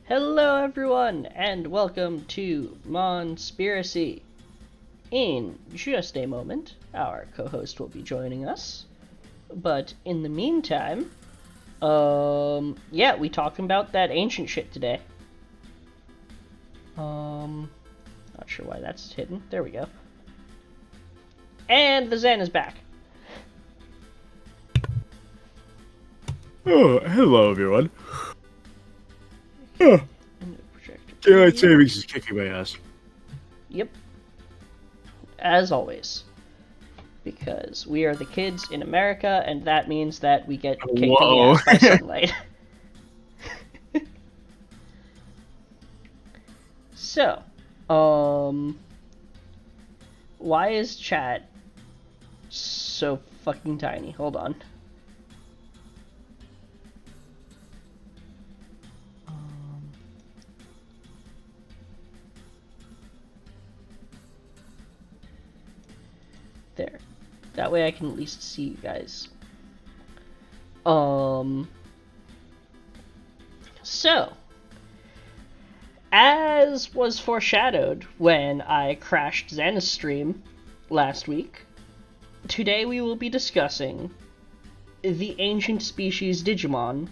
Hello everyone, and welcome to Monspiracy. In just a moment, our co-host will be joining us. But in the meantime, we talking about that ancient shit today. Not sure why that's hidden. There we go. And the Zen is back. Oh, hello everyone. Oh, daylight savings is kicking my ass. Yep. As always. Because we are the kids in America, and that means that we get kicked in the ass by sunlight. So, why is chat so fucking tiny? Hold on. There. That way I can at least see you guys. So, as was foreshadowed when I crashed Xana's stream last week, today we will be discussing the ancient species Digimon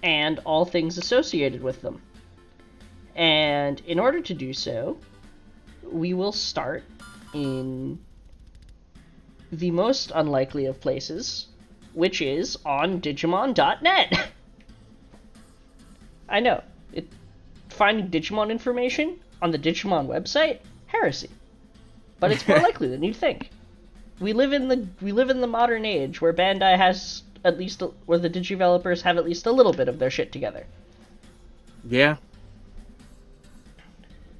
and all things associated with them. And in order to do so, we will start in the most unlikely of places, which is on Digimon.net. I know, finding Digimon information on the Digimon website, heresy. But it's more likely than you'd think. We live in the modern age where Bandai has where the Digidevelopers have at least a little bit of their shit together. Yeah.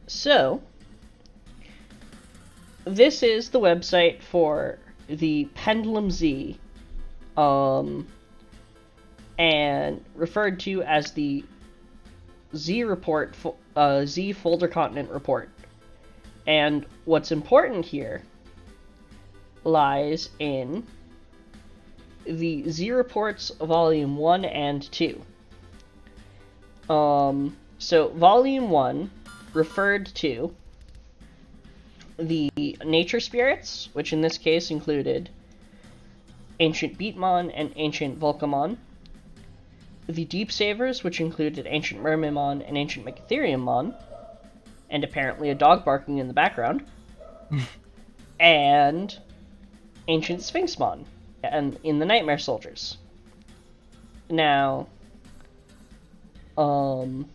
So, this is the website for the Pendulum Z, and referred to as the Z report, Z folder continent report. And what's important here lies in the Z reports volume 1 and 2. So volume 1 referred to the nature spirits, which in this case included ancient Beatmon and ancient Volcamon. The deep savers, which included ancient Mermaimon and ancient Megatheriummon, and apparently a dog barking in the background. And ancient Sphinxmon, and in the Nightmare Soldiers. Now, among,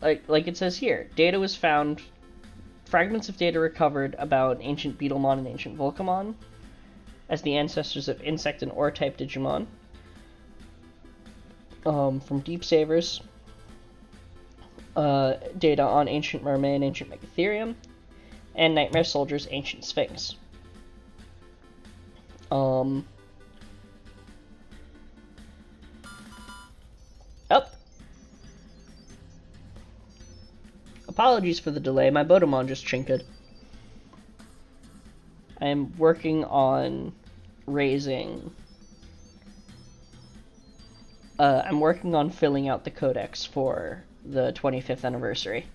like it says here, data was found, fragments of data recovered about ancient Beetlemon and ancient Volcamon as the ancestors of insect and ore-type Digimon. From Deep Savers, data on ancient Mermaid and ancient Megatherium, and Nightmare Soldiers' ancient Sphinx. Apologies for the delay, my Bodemon just chinked. I am working on raising... I'm working on filling out the codex for the 25th anniversary.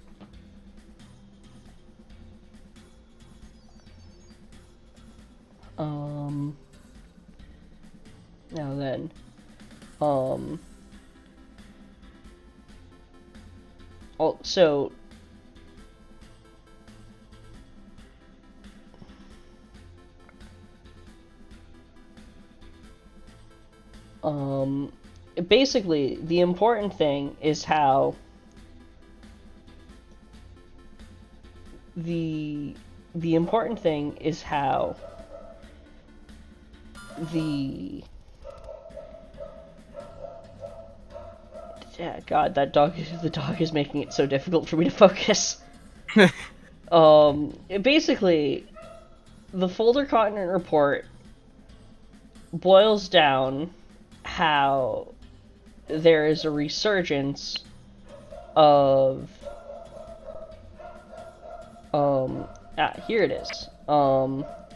Now then, so basically the important thing is how the important thing is how yeah, God, the dog is making it so difficult for me to focus. Basically, the Folder Continent report boils down how there is a resurgence of here it is.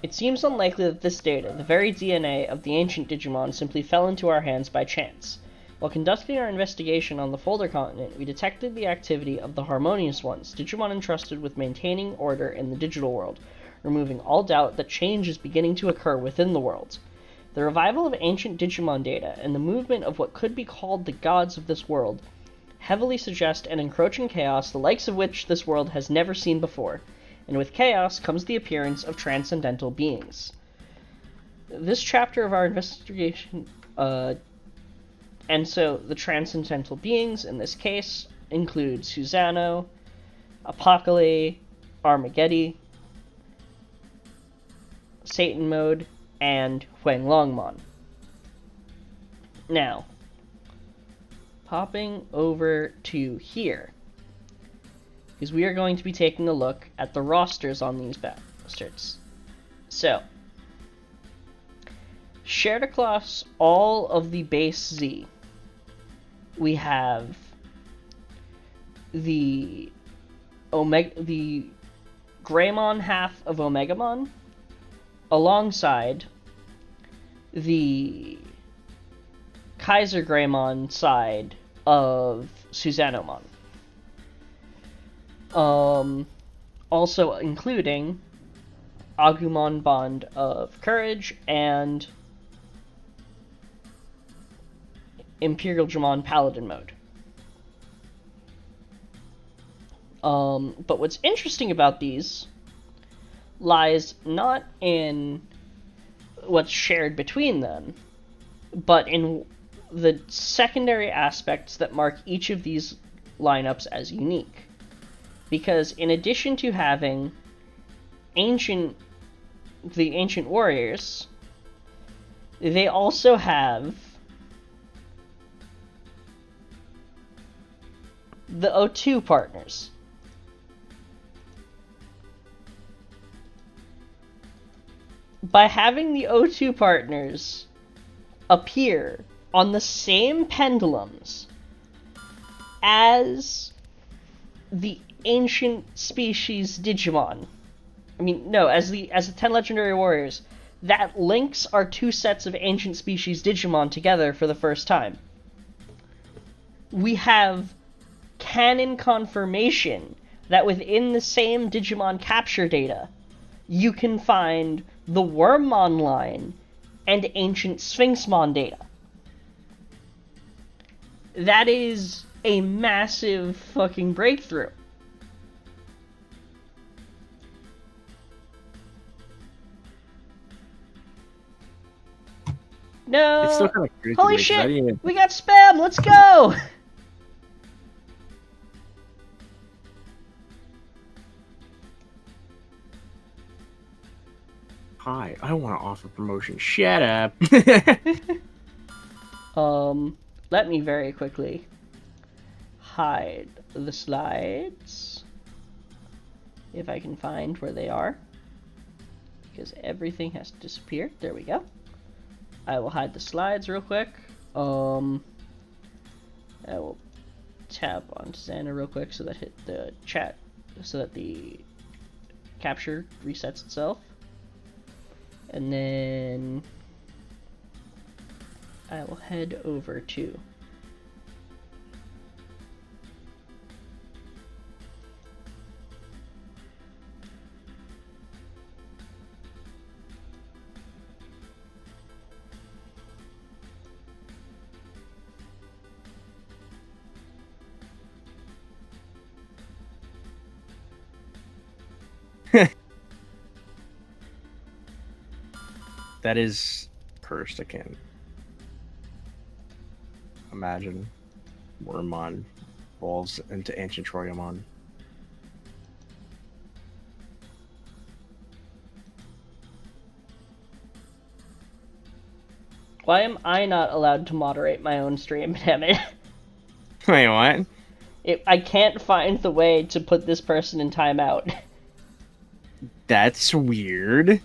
It seems unlikely that this data, the very DNA of the ancient Digimon, simply fell into our hands by chance. While conducting our investigation on the Folder Continent, we detected the activity of the Harmonious Ones, Digimon entrusted with maintaining order in the digital world, removing all doubt that change is beginning to occur within the world. The revival of ancient Digimon data and the movement of what could be called the gods of this world heavily suggest an encroaching chaos the likes of which this world has never seen before, and with chaos comes the appearance of transcendental beings. This chapter of our investigation, and so the transcendental beings in this case include Susano, Apocalypse, Armageddon, Satan Mode, and Huanglongmon. Now, popping over to here, because we are going to be taking a look at the rosters on these bastards. So, shared across all of the base Z, we have the Greymon half of Omegamon, alongside the Kaiser Greymon side of Susanomon. Also including Agumon Bond of Courage and Imperial Dramon Paladin mode. But what's interesting about these lies not in what's shared between them, but in the secondary aspects that mark each of these lineups as unique. Because in addition to having the ancient warriors, they also have the O2 partners. By having the O2 partners appear on the same pendulums as the ancient species Digimon, as the 10 legendary warriors, that links our two sets of ancient species Digimon together for the first time. We have canon confirmation that within the same Digimon capture data, you can find the Wormmon line and ancient Sphinxmon data. That is a massive fucking breakthrough. No! It's still kind of crazy. Holy shit! We got spam! Let's go! Hi, I want to offer promotion. Shut up. Let me very quickly hide the slides, if I can find where they are, because everything has disappeared. There we go. I will hide the slides real quick. I will tap on Xana real quick so that hit the chat, so that the capture resets itself. And then I will head over to That is cursed. I can't imagine Wormmon evolves into ancient Troyamon. Why am I not allowed to moderate my own stream, damn it? Wait, what? I can't find the way to put this person in timeout. That's weird.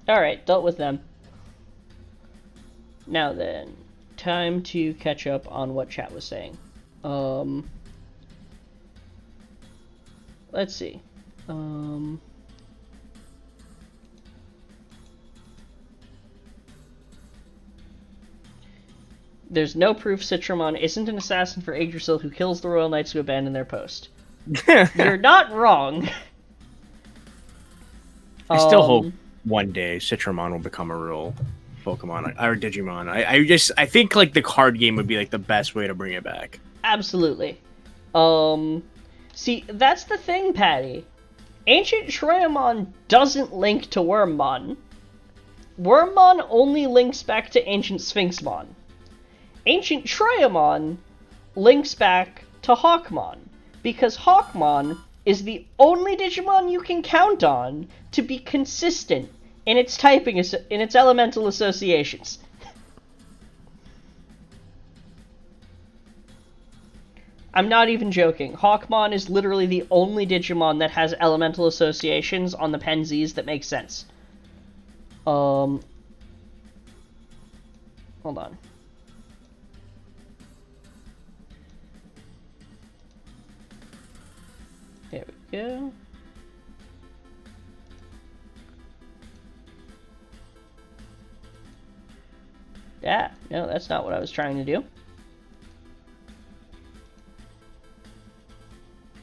Alright, dealt with them. Now then, time to catch up on what chat was saying. Let's see. There's no proof Citramon isn't an assassin for Yggdrasil who kills the Royal Knights who abandon their post. You're not wrong. I still hope one day Citramon will become a real Pokemon or Digimon. I think like the card game would be like the best way to bring it back. Absolutely. See, that's the thing, Patty. Ancient Troyamon doesn't link to Wormmon. Wormmon only links back to Ancient Sphinxmon. Ancient Troyamon links back to Hawkmon, because Hawkmon is the only Digimon you can count on to be consistent in its typing, in its elemental associations. I'm not even joking. Hawkmon is literally the only Digimon that has elemental associations on the Penzies that make sense. Hold on. There we go. Yeah, no, that's not what I was trying to do.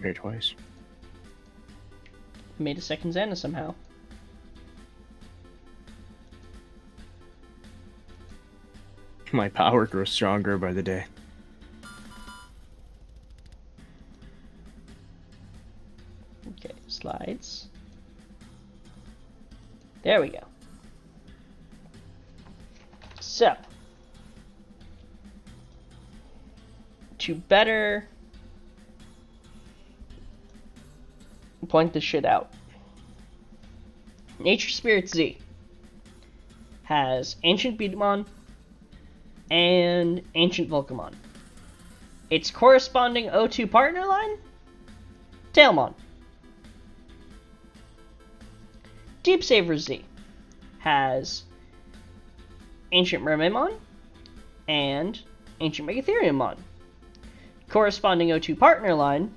Here twice. Made a second Xana somehow. My power grows stronger by the day. Okay, slides. There we go. So, to better point this shit out, Nature Spirit Z has Ancient Beatmon and Ancient Volcamon. Its corresponding O2 partner line? Tailmon. Deep Saver Z has Ancient Mermaidmon and Ancient Megatheriummon. Corresponding O2 partner line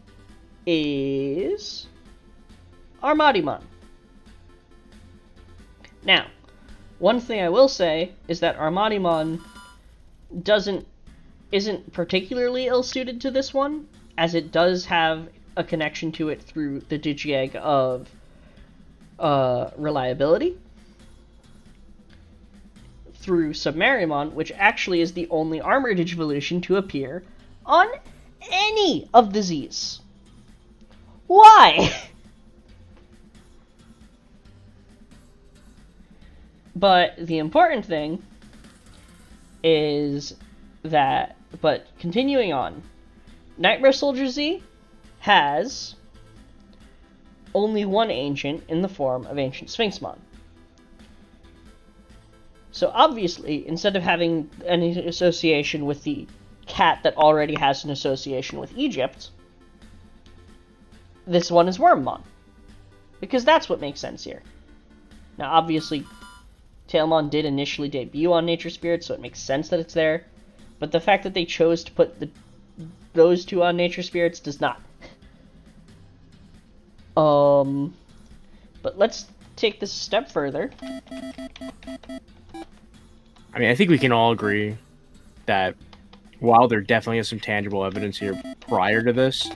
is Armadimon. Now, one thing I will say is that Armadimon isn't particularly ill-suited to this one, as it does have a connection to it through the Digiegg of reliability, through Submarimon, which actually is the only Armor Digivolution to appear on any of the Z's. Why? But the important thing is that, but continuing on, Nightmare Soldier Z has only one ancient in the form of Ancient Sphinxmon. So obviously, instead of having any association with the cat that already has an association with Egypt, this one is Wormmon. Because that's what makes sense here. Now obviously, Tailmon did initially debut on Nature Spirit, so it makes sense that it's there. But the fact that they chose to put those two on Nature Spirits does not. But let's take this a step further. I mean, I think we can all agree that while there definitely is some tangible evidence here prior to this,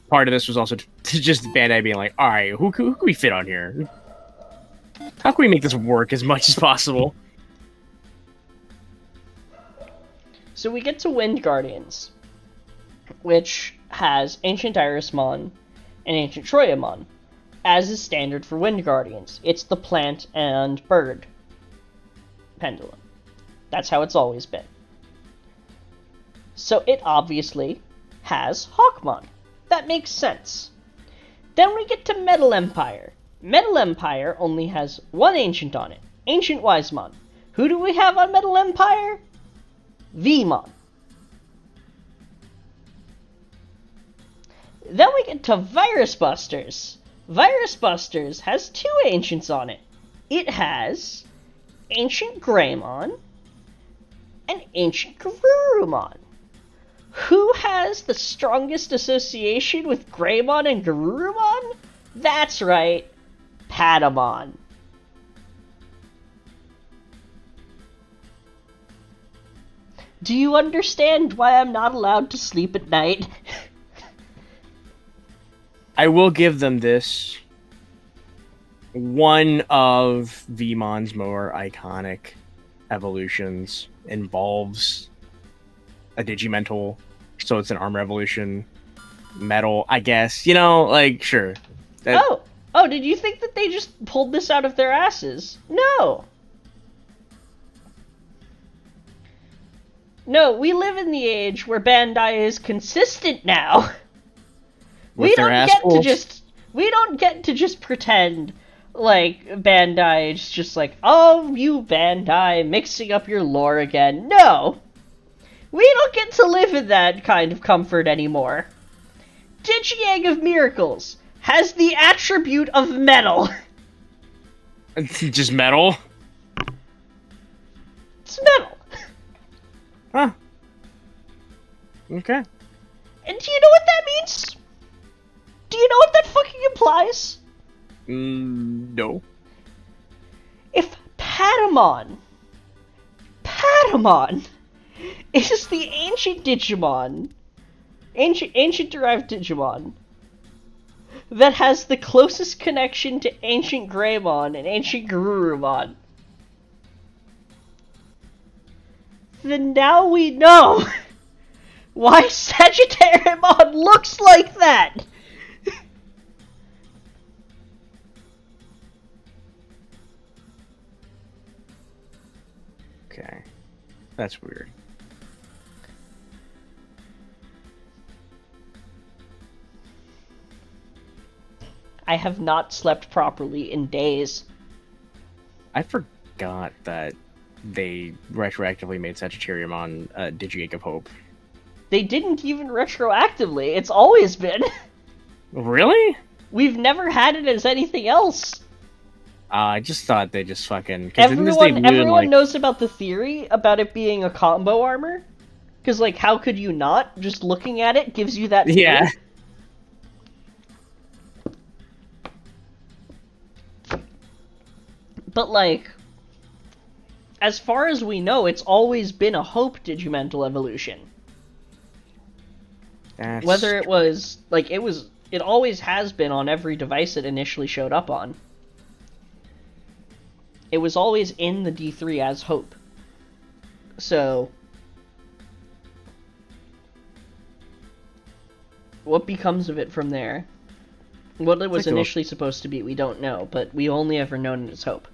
part of this was also to just Bandai being like, alright, who can we fit on here? How can we make this work as much as possible? So we get to Wind Guardians, which has Ancient Irismon and Ancient Troyamon, as is standard for Wind Guardians. It's the plant and bird pendulum. That's how it's always been. So it obviously has Hawkmon. That makes sense. Then we get to Metal Empire. Metal Empire only has one ancient on it, Ancient Wisemon. Who do we have on Metal Empire? Vmon. Then we get to Virus Busters. Virus Busters has two ancients on it, it has Ancient Greymon and Ancient Garurumon. Who has the strongest association with Greymon and Garurumon? That's right, Patamon. Do you understand why I'm not allowed to sleep at night? I will give them this. One of Veemon's more iconic evolutions involves a Digimental, so it's an armor evolution. Metal, I guess. You know, like, sure. Oh, did you think that they just pulled this out of their asses? No! No, we live in the age where Bandai is consistent now. We don't get to just pretend like Bandai is just like, oh, you Bandai mixing up your lore again. No! We don't get to live in that kind of comfort anymore. Digi-Egg of Miracles has the attribute of metal. Just metal? It's metal. Huh. Okay. And do you know what that means? Do you know what that fucking implies? No. If Patamon is the ancient Digimon, ancient derived Digimon, that has the closest connection to Ancient Greymon and Ancient Garurumon, then now we know why Sagittariumon looks like that! Okay. That's weird. I have not slept properly in days. I forgot that they retroactively made Sagittariumon Digi-Egg of Hope. They didn't even retroactively. It's always been. Really? We've never had it as anything else. I just thought they just fucking... Everyone knows about the theory about it being a combo armor. Because, like, how could you not? Just looking at it gives you that feeling. Yeah. But, like, as far as we know, it's always been a Hope Digimental evolution. Whether it was, like, it always has been on every device it initially showed up on. It was always in the D3 as Hope. So, what becomes of it from there? What it was initially supposed to be, we don't know, but we only ever known it as Hope.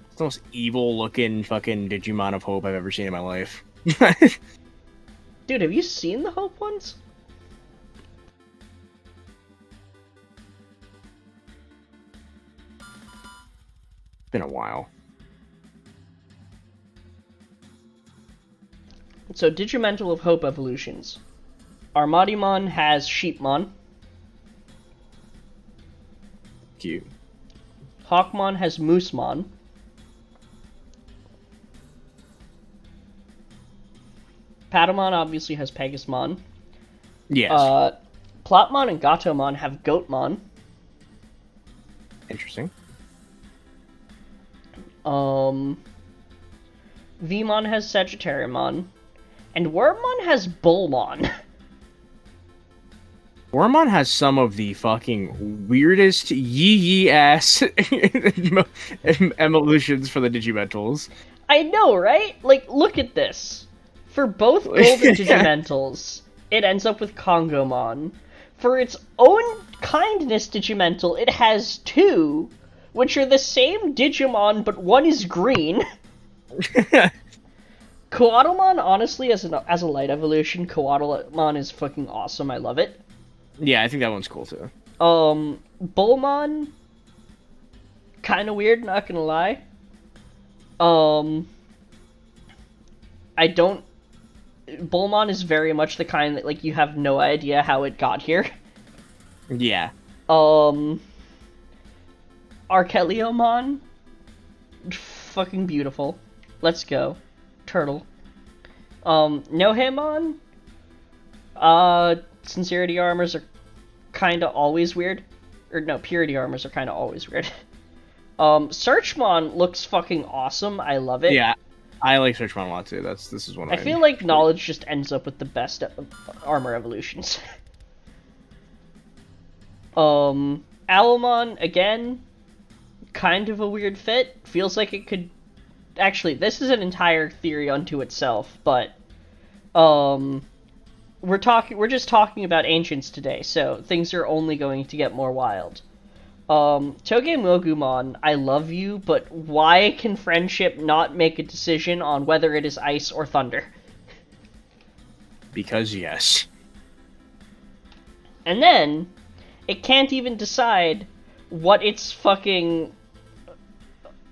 It's the most evil-looking fucking Digimon of Hope I've ever seen in my life. Dude, have you seen the Hope ones? It's been a while. So, Digimental of Hope evolutions. Armadimon has Sheepmon. Cute. Hawkmon has Moosemon. Patamon obviously has Pegasmon. Yes. Plotmon and Gatomon have Goatmon. Interesting. Veemon has Sagittariumon. And Wormmon has Bullmon. Wormmon has some of the fucking weirdest yee-ass evolutions for the Digimentals. I know, right? Like, look at this. For both Golden Digimentals, it ends up with Kongomon. For its own kindness Digimental, it has two, which are the same Digimon, but one is green. Coatlemon, honestly, as a light evolution, Coatlemon is fucking awesome. I love it. Yeah, I think that one's cool, too. Bullmon, kinda weird, not gonna lie. Bullmon is very much the kind that, like, you have no idea how it got here. Yeah. Archeliomon fucking beautiful. Let's go. Turtle. No Hamon? Sincerity armors are kinda always weird. Or no, purity armors are kinda always weird. Searchmon looks fucking awesome. I love it. Yeah, I like Searchmon a lot too. This is one. I feel like Knowledge just ends up with the best armor evolutions. Owlmon, again, kind of a weird fit. Feels like it could... Actually, this is an entire theory unto itself, but... We're just talking about ancients today, so things are only going to get more wild. Togemogumon, I love you, but why can friendship not make a decision on whether it is ice or thunder? Because yes. And then, it can't even decide what its fucking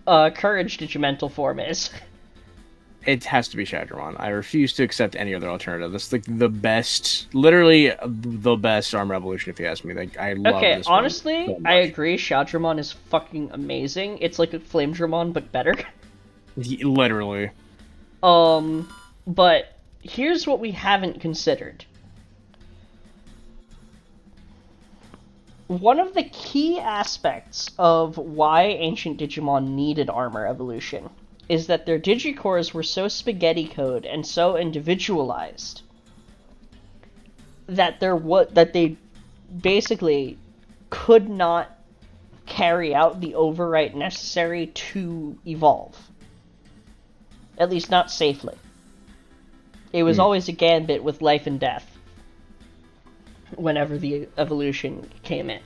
courage digimental form is. It has to be Shadowmon. I refuse to accept any other alternative. This is like the best, literally the best armor evolution, if you ask me. Like, I love this one honestly, so much. I agree. Shadramon is fucking amazing. It's like a Flamedramon, but better. Literally. But here's what we haven't considered. One of the key aspects of why ancient Digimon needed armor evolution is that their Digicores were so spaghetti code and so individualized that they basically could not carry out the overwrite necessary to evolve. At least not safely. It was always a gambit with life and death whenever the evolution came in.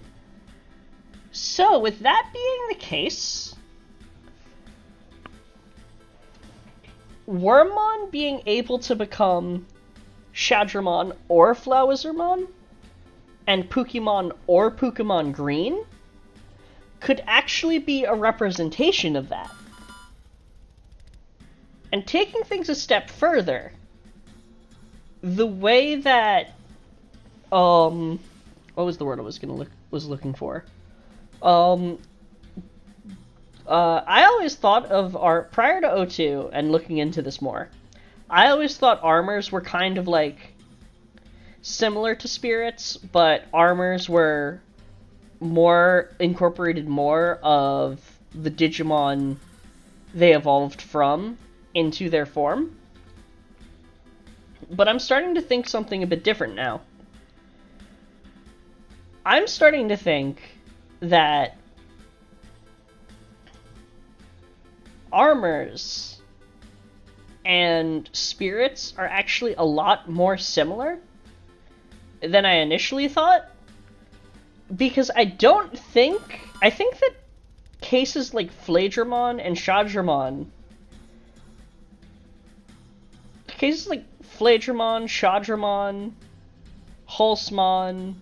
So, with that being the case, Wormmon being able to become Shadramon or Flowizermon, and Pokemon or Pokemon Green, could actually be a representation of that. And taking things a step further, the way that, what was the word I was looking for? I always thought of prior to O2 and looking into this more, I always thought armors were kind of like similar to spirits, but armors were incorporated more of the Digimon they evolved from into their form. But I'm starting to think something a bit different now. I'm starting to think that armors and spirits are actually a lot more similar than I initially thought. Because I think that cases like Flagramon and Shadramon, Hulsmon,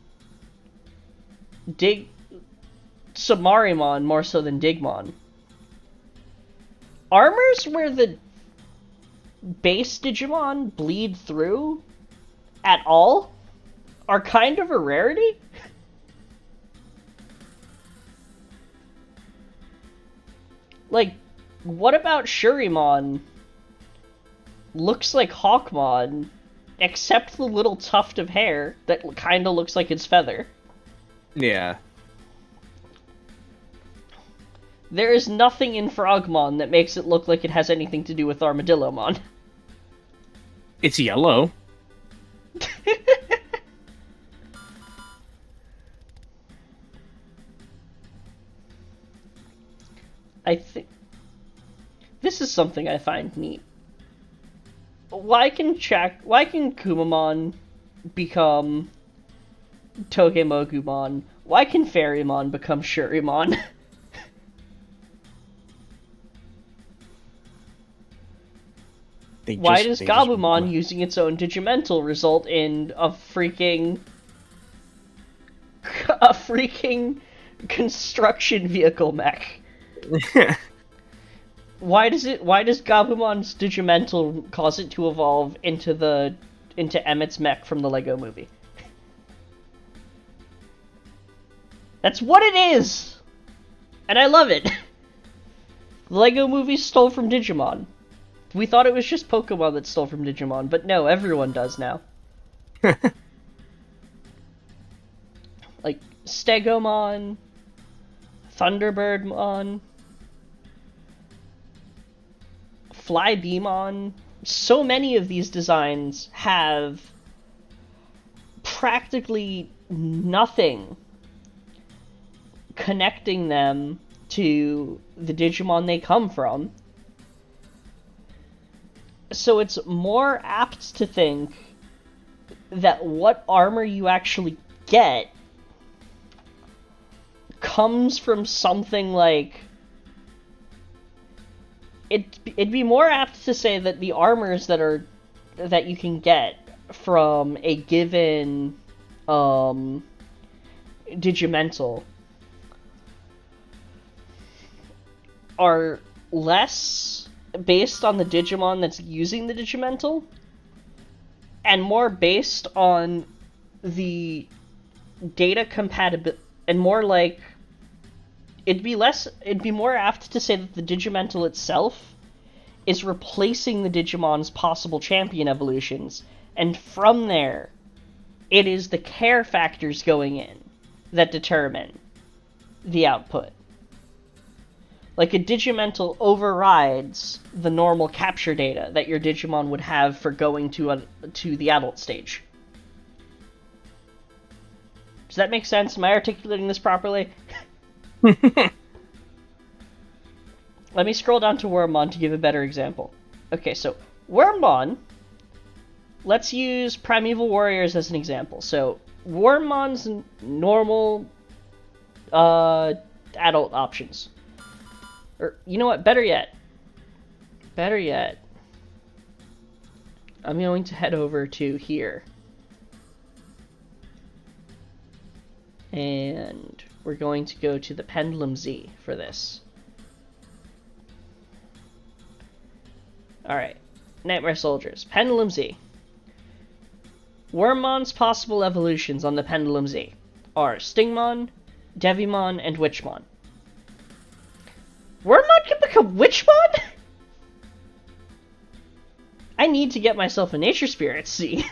Sumarimon more so than Digmon, armors where the base Digimon bleed through at all are kind of a rarity. Like, what about Shurimon? Looks like Hawkmon, except the little tuft of hair that kind of looks like its feather. Yeah. There is nothing in Frogmon that makes it look like it has anything to do with Armadillomon. It's yellow. I think this is something I find neat. Why can Kumamon become Togemogumon? Why can Fairymon become Shurimon? Why does Gabumon using its own Digimental result in a freaking construction vehicle mech? Why does Gabumon's Digimental cause it to evolve into Emmett's mech from the Lego Movie? That's what it is! And I love it! The Lego movie stole from Digimon. We thought it was just Pokemon that stole from Digimon, but no, everyone does now. Like, Stegomon, Thunderbirdmon, Flybeamon. So many of these designs have practically nothing connecting them to the Digimon they come from. So it's more apt to think that what armor you actually get comes from something like... It'd be more apt to say that the armors that you can get from a given Digimental are less based on the Digimon that's using the Digimental and more based on the data compatibility, and more like it'd be more apt to say that the Digimental itself is replacing the Digimon's possible champion evolutions, and from there it is the care factors going in that determine the output. Like, a Digimental overrides the normal capture data that your Digimon would have for going to the adult stage. Does that make sense? Am I articulating this properly? Let me scroll down to Wormmon to give a better example. Okay, so Wormmon, let's use Primeval Warriors as an example. So Wormmon's normal adult options. Or, you know what, better yet, I'm going to head over to here. And we're going to go to the Pendulum Z for this. Alright, Nightmare Soldiers, Pendulum Z. Wormmon's possible evolutions on the Pendulum Z are Stingmon, Devimon, and Witchmon. Wormmon can become Witchmon? I need to get myself a Nature Spirits Z.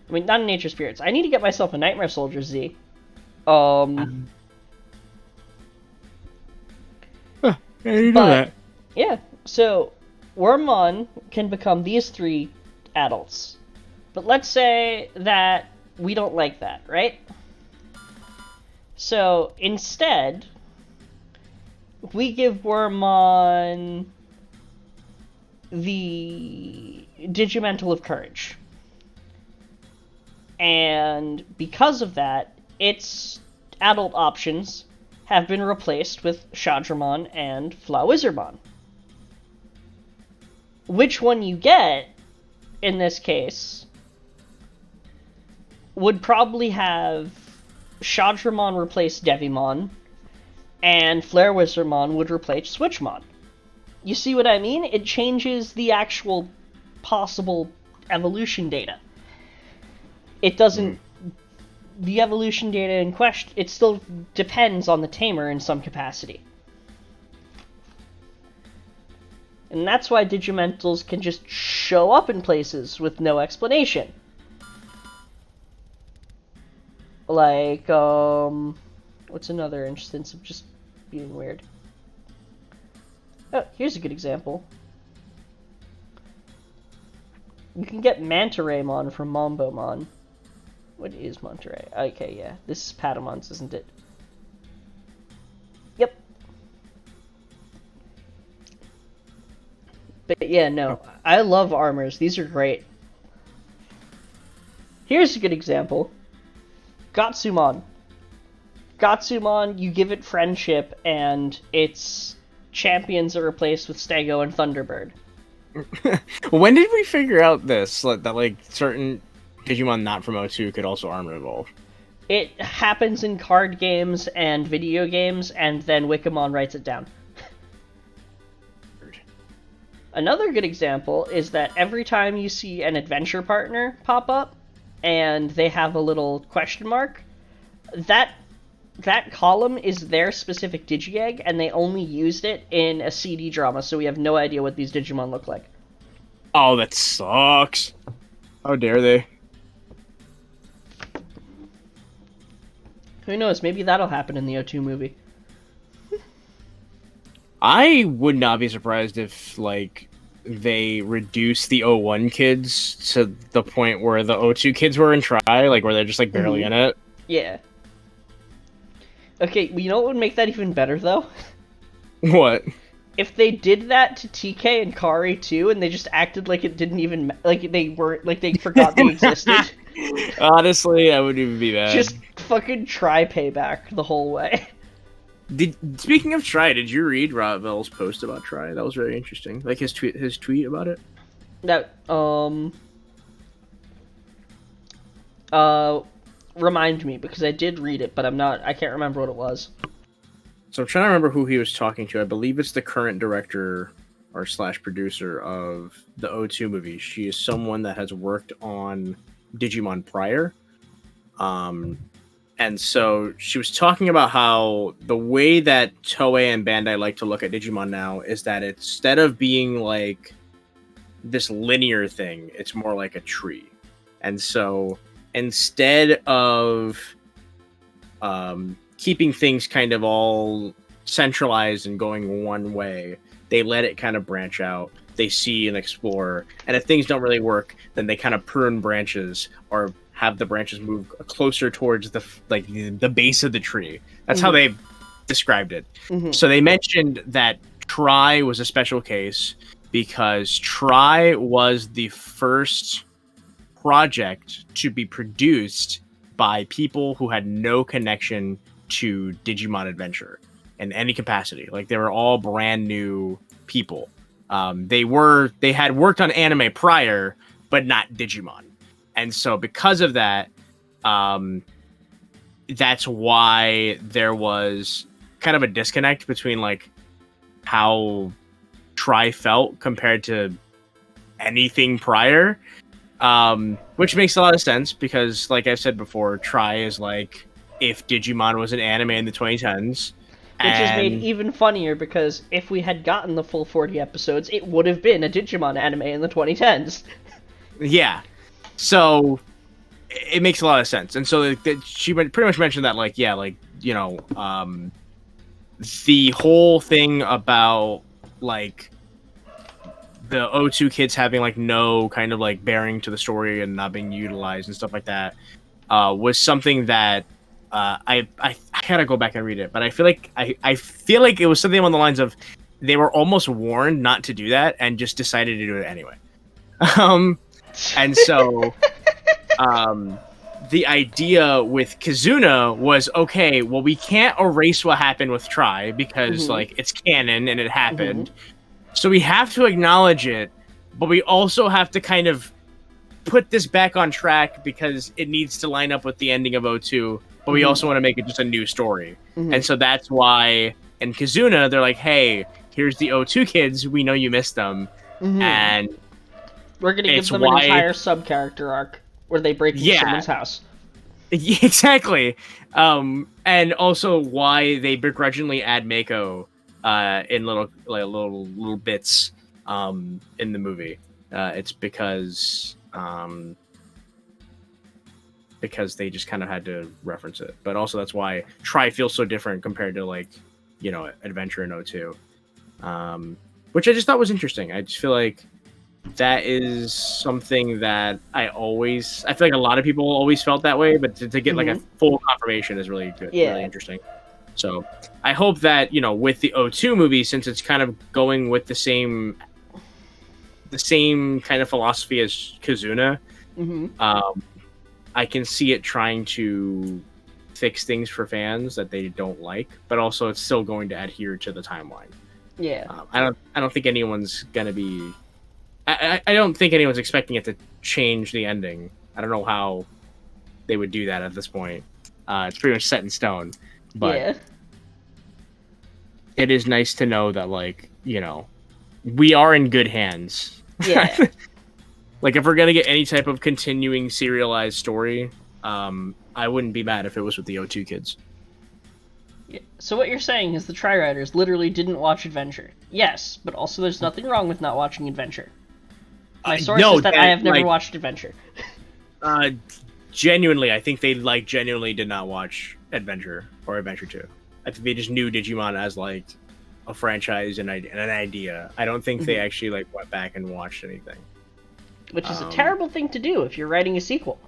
I mean, not a Nature Spirits. I need to get myself a Nightmare Soldier Z. I didn't know that. Yeah, so Wormmon can become these three adults. But let's say that we don't like that, right? So instead, we give Wormmon the Digimental of Courage. And because of that, its adult options have been replaced with Shadramon and Flawizardmon. Which one you get, in this case, would probably have Shadramon replace Devimon, and Flawizardmon would replace Switchmon. You see what I mean? It changes the actual possible evolution data. It doesn't... The evolution data in question, it still depends on the tamer in some capacity. And that's why Digimentals can just show up in places with no explanation. Like, what's another instance of just being weird? Oh, here's a good example. You can get Mantaraymon from Mombomon. What is Monterey? Okay, yeah. This is Patamon's, isn't it? Yep. But yeah, no. I love armors. These are great. Here's a good example. Gatsumon. Gatsumon, you give it friendship, and its champions are replaced with Stego and Thunderbird. When did we figure out this? That, like, certain Digimon not from O2 could also armor evolve? It happens in card games and video games, and then Wikimon writes it down. Another good example is that every time you see an adventure partner pop up, and they have a little question mark, that that column is their specific Digi-Egg, and they only used it in a CD drama, so we have no idea what these Digimon look like. Oh, that sucks. How dare they? Who knows? Maybe that'll happen in the O2 movie. I would not be surprised if, like, they reduce the O1 kids to the point where the O2 kids were in Try, like, where they're just, like, barely in it. Yeah. Okay, you know what would make that even better, though? What? If they did that to TK and Kari, too, and they just acted like it didn't even... Like, they weren't... Like, they forgot they existed. Honestly, I wouldn't even be mad. Just fucking Try payback the whole way. Speaking of Try, did you read Ravel's post about Try? That was very interesting. Like his tweet about it. That remind me, because I did read it, but I can't remember what it was. So I'm trying to remember who he was talking to. I believe it's the current director or / producer of the O2 movie. She is someone that has worked on Digimon prior. And so she was talking about how the way that Toei and Bandai like to look at Digimon now is that instead of being like this linear thing, it's more like a tree. And so instead of keeping things kind of all centralized and going one way, they let it kind of branch out. They see and explore. And if things don't really work, then they kind of prune branches or have the branches move closer towards the base of the tree. That's how they described it. So they mentioned that Try was a special case because Try was the first project to be produced by people who had no connection to Digimon Adventure in any capacity. Like, they were all brand new people. They had worked on anime prior, but not Digimon. And so because of that, that's why there was kind of a disconnect between like how Try felt compared to anything prior, which makes a lot of sense because, like I said before, Try is like if Digimon was an anime in the 2010s. Which is made even funnier because if we had gotten the full 40 episodes, it would have been a Digimon anime in the 2010s. Yeah. So it makes a lot of sense. And so she pretty much mentioned that, like, yeah, like, you know, the whole thing about, like, the O2 kids having, like, no kind of, like, bearing to the story and not being utilized and stuff like that was something that I gotta go back and read it. But I feel like it was something along the lines of they were almost warned not to do that and just decided to do it anyway. And so, the idea with Kizuna was, okay, well, we can't erase what happened with Try because, like, it's canon and it happened. So we have to acknowledge it, but we also have to kind of put this back on track because it needs to line up with the ending of O2, but we also want to make it just a new story. And so that's why in Kizuna, they're like, hey, here's the O2 kids. We know you missed them. And we're going to give them an entire sub-character arc where they break into someone's house. Yeah, exactly. And also why they begrudgingly add Mako in little bits in the movie. It's because they just kind of had to reference it. But also that's why Try feels so different compared to, like, you know, Adventure in O2. Which I just thought was interesting. I just feel like that is something that I feel like a lot of people always felt that way, but to get like a full confirmation is really good, really interesting. So I hope that, you know, with the O2 movie, since it's kind of going with the same kind of philosophy as Kizuna, I can see it trying to fix things for fans that they don't like, but also it's still going to adhere to the timeline. Yeah. I don't think anyone's gonna be. I don't think anyone's expecting it to change the ending. I don't know how they would do that at this point. It's pretty much set in stone. But it is nice to know that, like, you know, we are in good hands. Yeah. Like, if we're gonna get any type of continuing serialized story, I wouldn't be mad if it was with the O2 kids. So what you're saying is the Tri-Riders literally didn't watch Adventure. Yes, but also there's nothing wrong with not watching Adventure. My source No, is that I have never watched Adventure. Genuinely, I think they genuinely did not watch Adventure or Adventure 2. I think they just knew Digimon as like a franchise and an idea. I don't think they actually went back and watched anything. Which is a terrible thing to do if you're writing a sequel.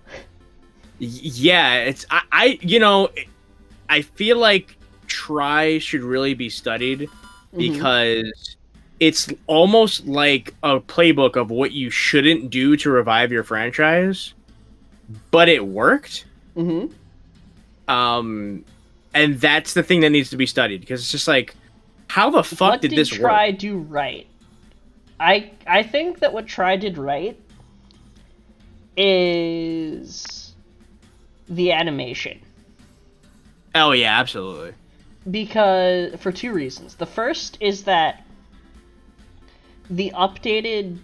Yeah, it's I feel like Tri should really be studied because it's almost like a playbook of what you shouldn't do to revive your franchise, but it worked. And that's the thing that needs to be studied because it's just like, how the fuck did this work? What did Tri do right? I think that what Tri did right is the animation. Oh yeah, absolutely. Because for two reasons. The first is that the updated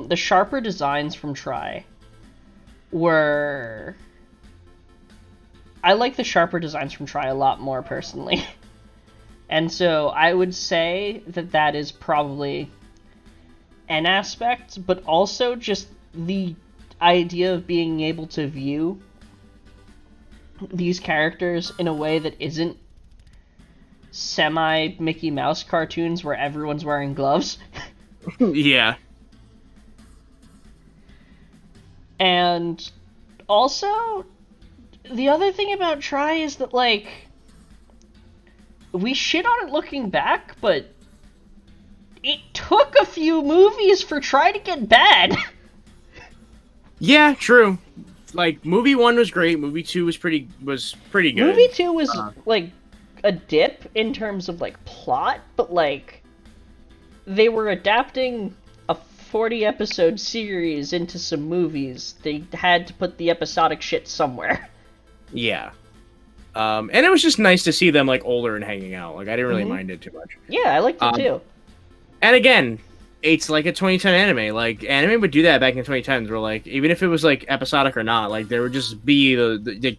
the sharper designs from Tri were I like the sharper designs from Tri a lot more personally. And so I would say that is probably an aspect, but also just the idea of being able to view these characters in a way that isn't semi Mickey Mouse cartoons where everyone's wearing gloves. Yeah. And also, the other thing about Tri is that, we shit on it looking back, but it took a few movies for Tri to get bad. Yeah, true. Movie 1 was great. Movie 2 was pretty good. Movie 2 was, a dip in terms of, plot, but, they were adapting a 40-episode series into some movies. They had to put the episodic shit somewhere. Yeah. And it was just nice to see them, older and hanging out. I didn't really mind it too much. Yeah, I liked it, too. And again, it's a 2010 anime. Anime would do that back in the 2010s, where, even if it was, episodic or not, there would just be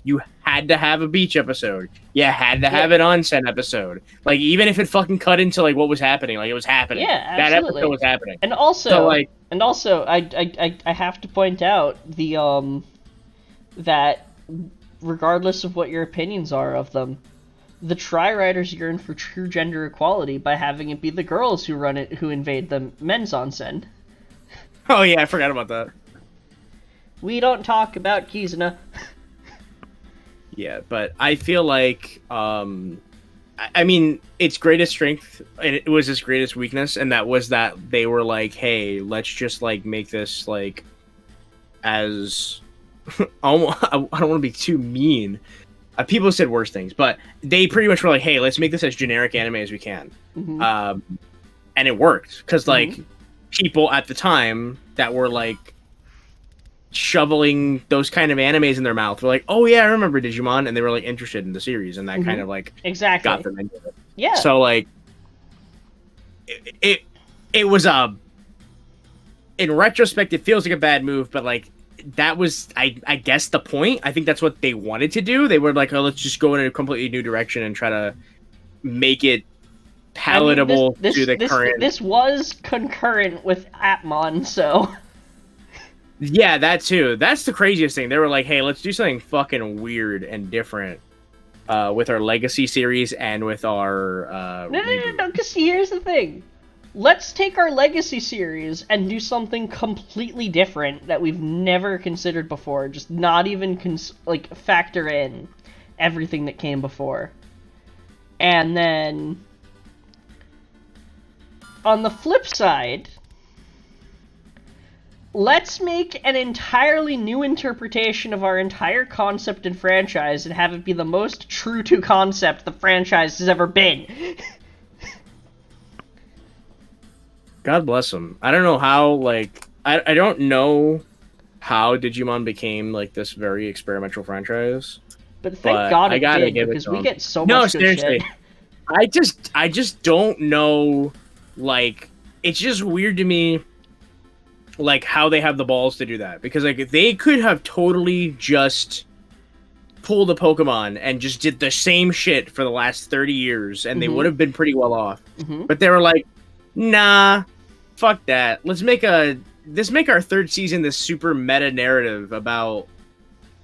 you had to have a beach episode. You had to have an onsen episode. Even if it fucking cut into, what was happening, it was happening. Yeah, absolutely. That episode was happening. And also, I have to point out that regardless of what your opinions are of them, the Tri-Riders yearn for true gender equality by having it be the girls who run it who invade the men's onsen. Oh yeah, I forgot about that. We don't talk about Kizuna. Yeah, but I feel like, I mean, its greatest strength, and it was its greatest weakness, and that was that they were hey, let's just, make this, as... I don't want to be too mean. People said worse things, but they pretty much were hey, let's make this as generic anime as we can. And it worked, because, people at the time that were, shoveling those kind of animes in their mouth were oh yeah, I remember Digimon, and they were interested in the series, and that kind of exactly got them into it. Yeah. So it was in retrospect it feels like a bad move, but that was I guess the point. I think that's what they wanted to do. They were oh, let's just go in a completely new direction and try to make it palatable to the current. This was concurrent with Atmon, so. Yeah, that too. That's the craziest thing. They were hey, let's do something fucking weird and different with our Legacy series and with our... No, because here's the thing. Let's take our Legacy series and do something completely different that we've never considered before. Just not even, factor in everything that came before. And then... on the flip side... let's make an entirely new interpretation of our entire concept and franchise and have it be the most true to concept the franchise has ever been. God bless them. I don't know how, I don't know how Digimon became, this very experimental franchise. But thank God it did, because we get so much good shit. I just don't know, it's just weird to me, how they have the balls to do that. Because, they could have totally just pulled a Pokemon and just did the same shit for the last 30 years, and they would have been pretty well off. But they were like, nah, fuck that. Let's make our third season this super meta narrative about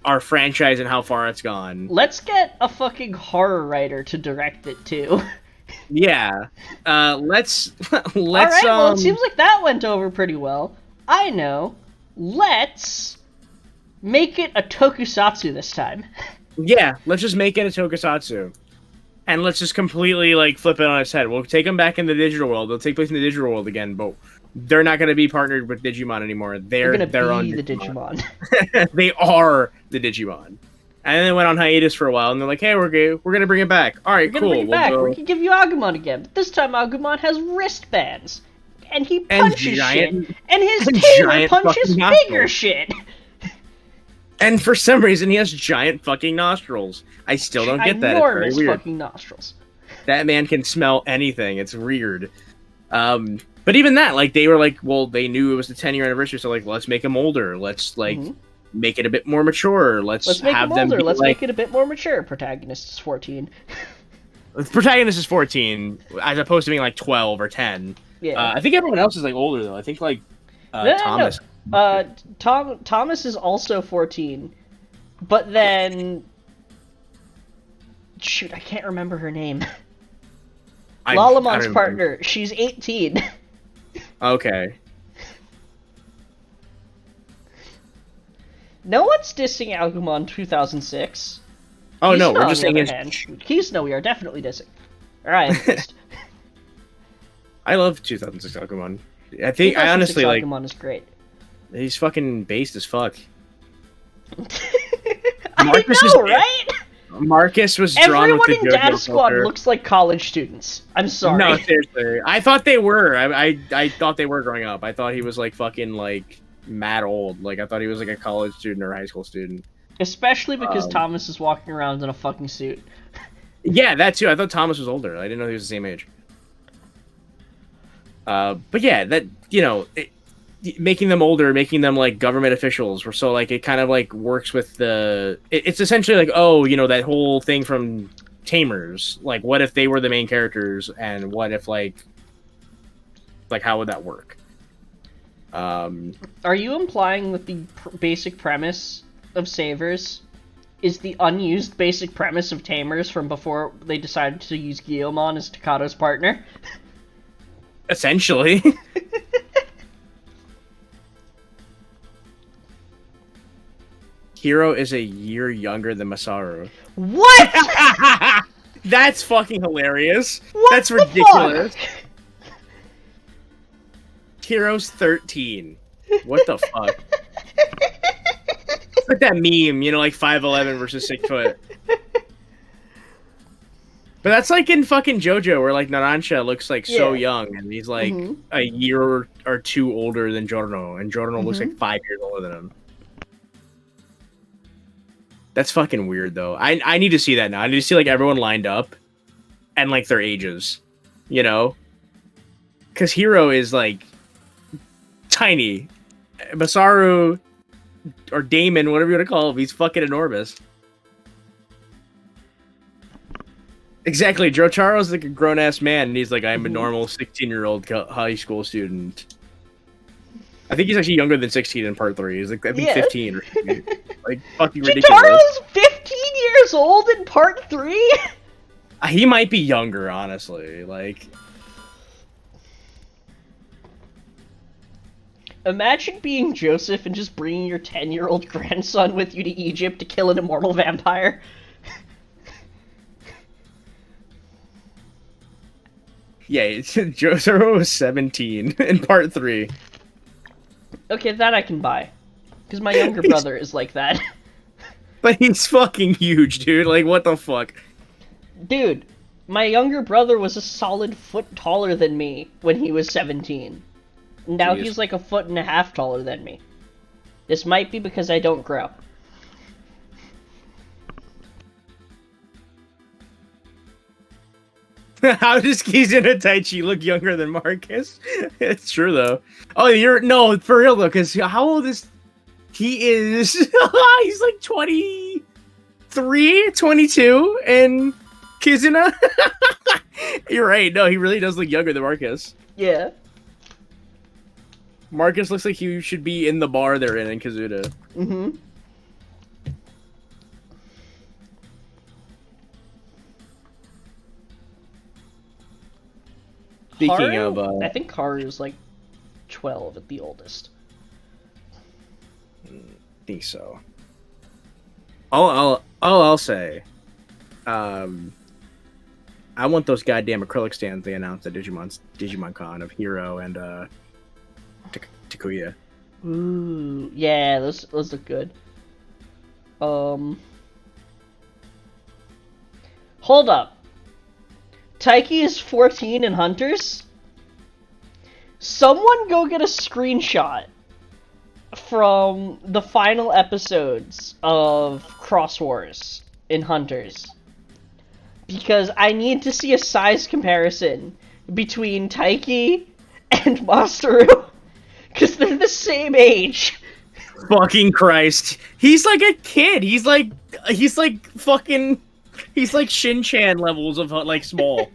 our franchise and how far it's gone. Let's get a fucking horror writer to direct it too. Yeah. Let's Alright, well, it seems like that went over pretty well. I know. Let's make it a tokusatsu this time. Yeah, let's just make it a tokusatsu. And let's just completely, like, flip it on its head. We'll take them back in the digital world. They'll take place in the digital world again, but they're not going to be partnered with Digimon anymore. They're going to be the Digimon. They are the Digimon. And then they went on hiatus for a while, and they're like, hey, we're going to bring it back. All right, cool. Bring it back. We can give you Agumon again. But this time Agumon has wristbands. And he punches shit. And his tamer punches bigger shit. And for some reason, he has giant fucking nostrils. I still don't get that. Enormous it's very weird. Fucking nostrils. That man can smell anything. It's weird. But even that, like, they were like, well, they knew it was the 10-year anniversary, so like, let's make him older. Let's like make it a bit more mature. Let's make have him older. Them. Let's make it a bit more mature. Protagonist is 14. Protagonist is 14, as opposed to being like 12 or 10. Yeah. I think everyone else is like older though. I think like Thomas. No. Thomas is also 14, but then shoot, I can't remember her name. Lalamon's partner, she's 18. Okay. No one's dissing Agumon 2006. Oh no, we're just saying Kisno we are definitely dissing. Alright. I love 2006 Agumon. I honestly like Agumon is great. He's fucking based as fuck. I know, right? Marcus was drawn with the Everyone in Dad Squad looks like college students. I'm sorry. No, seriously. I thought they were. I thought they were growing up. I thought he was like fucking like mad old. Like I thought he was like a college student or a high school student. Especially because Thomas is walking around in a fucking suit. Yeah, that too. I thought Thomas was older. I didn't know he was the same age. But yeah, that, you know, making them older, making them like government officials, so like it kind of like works with it's essentially like, oh, you know, that whole thing from Tamers. Like, what if they were the main characters, and what if like how would that work? Are you implying that the basic premise of Savers is the unused basic premise of Tamers from before they decided to use Guillaumon as Takato's partner? Essentially. Hiro is a year younger than Masaru. What? That's fucking hilarious. What That's ridiculous. Fuck? Hiro's 13. What the fuck? It's like that meme, you know, like 5'11" versus 6 foot. But that's like in fucking JoJo, where like Narancia looks like so young, and he's like a year or two older than Giorno, and Giorno looks like 5 years older than him. That's fucking weird, though. I need to see that now. I need to see like everyone lined up, and like their ages, you know, because Hiro is like tiny, Masaru or Damon, whatever you want to call him, he's fucking enormous. Exactly, Jotaro's like a grown-ass man, and he's like, I'm a normal 16-year-old high school student. I think he's actually younger than 16 in part 3. He's like, I think 15 or something. Like, fucking ridiculous. Jotaro's 15 years old in part 3? He might be younger, honestly. Like, imagine being Joseph and just bringing your 10-year-old grandson with you to Egypt to kill an immortal vampire. Yeah, Jotaro was 17 in part 3. Okay, that I can buy. Because my younger brother is like that. But he's fucking huge, dude. Like, what the fuck? Dude, my younger brother was a solid foot taller than me when he was 17. Now he's like 1.5 feet taller than me. This might be because I don't grow. How does Kizuna Taichi look younger than Marcus? It's true, though. Oh, no, for real, though, because how old is... He is... He's like 20... 23, 22, and Kizuna. You're right. No, he really does look younger than Marcus. Yeah. Marcus looks like he should be in the bar they're in Kizuna. Mm-hmm. Speaking Haru, of, I think Haru's like 12 at the oldest. I think so. I'll say, I want those goddamn acrylic stands they announced at Digimon Con of Hero and Takuya. Ooh, yeah, those look good. Hold up. Taiki is 14 in Hunters? Someone go get a screenshot from the final episodes of Cross Wars in Hunters. Because I need to see a size comparison between Taiki and Masaru. Because they're the same age. Fucking Christ. He's like a kid. He's like fucking... He's like Shin-Chan levels of, like, small.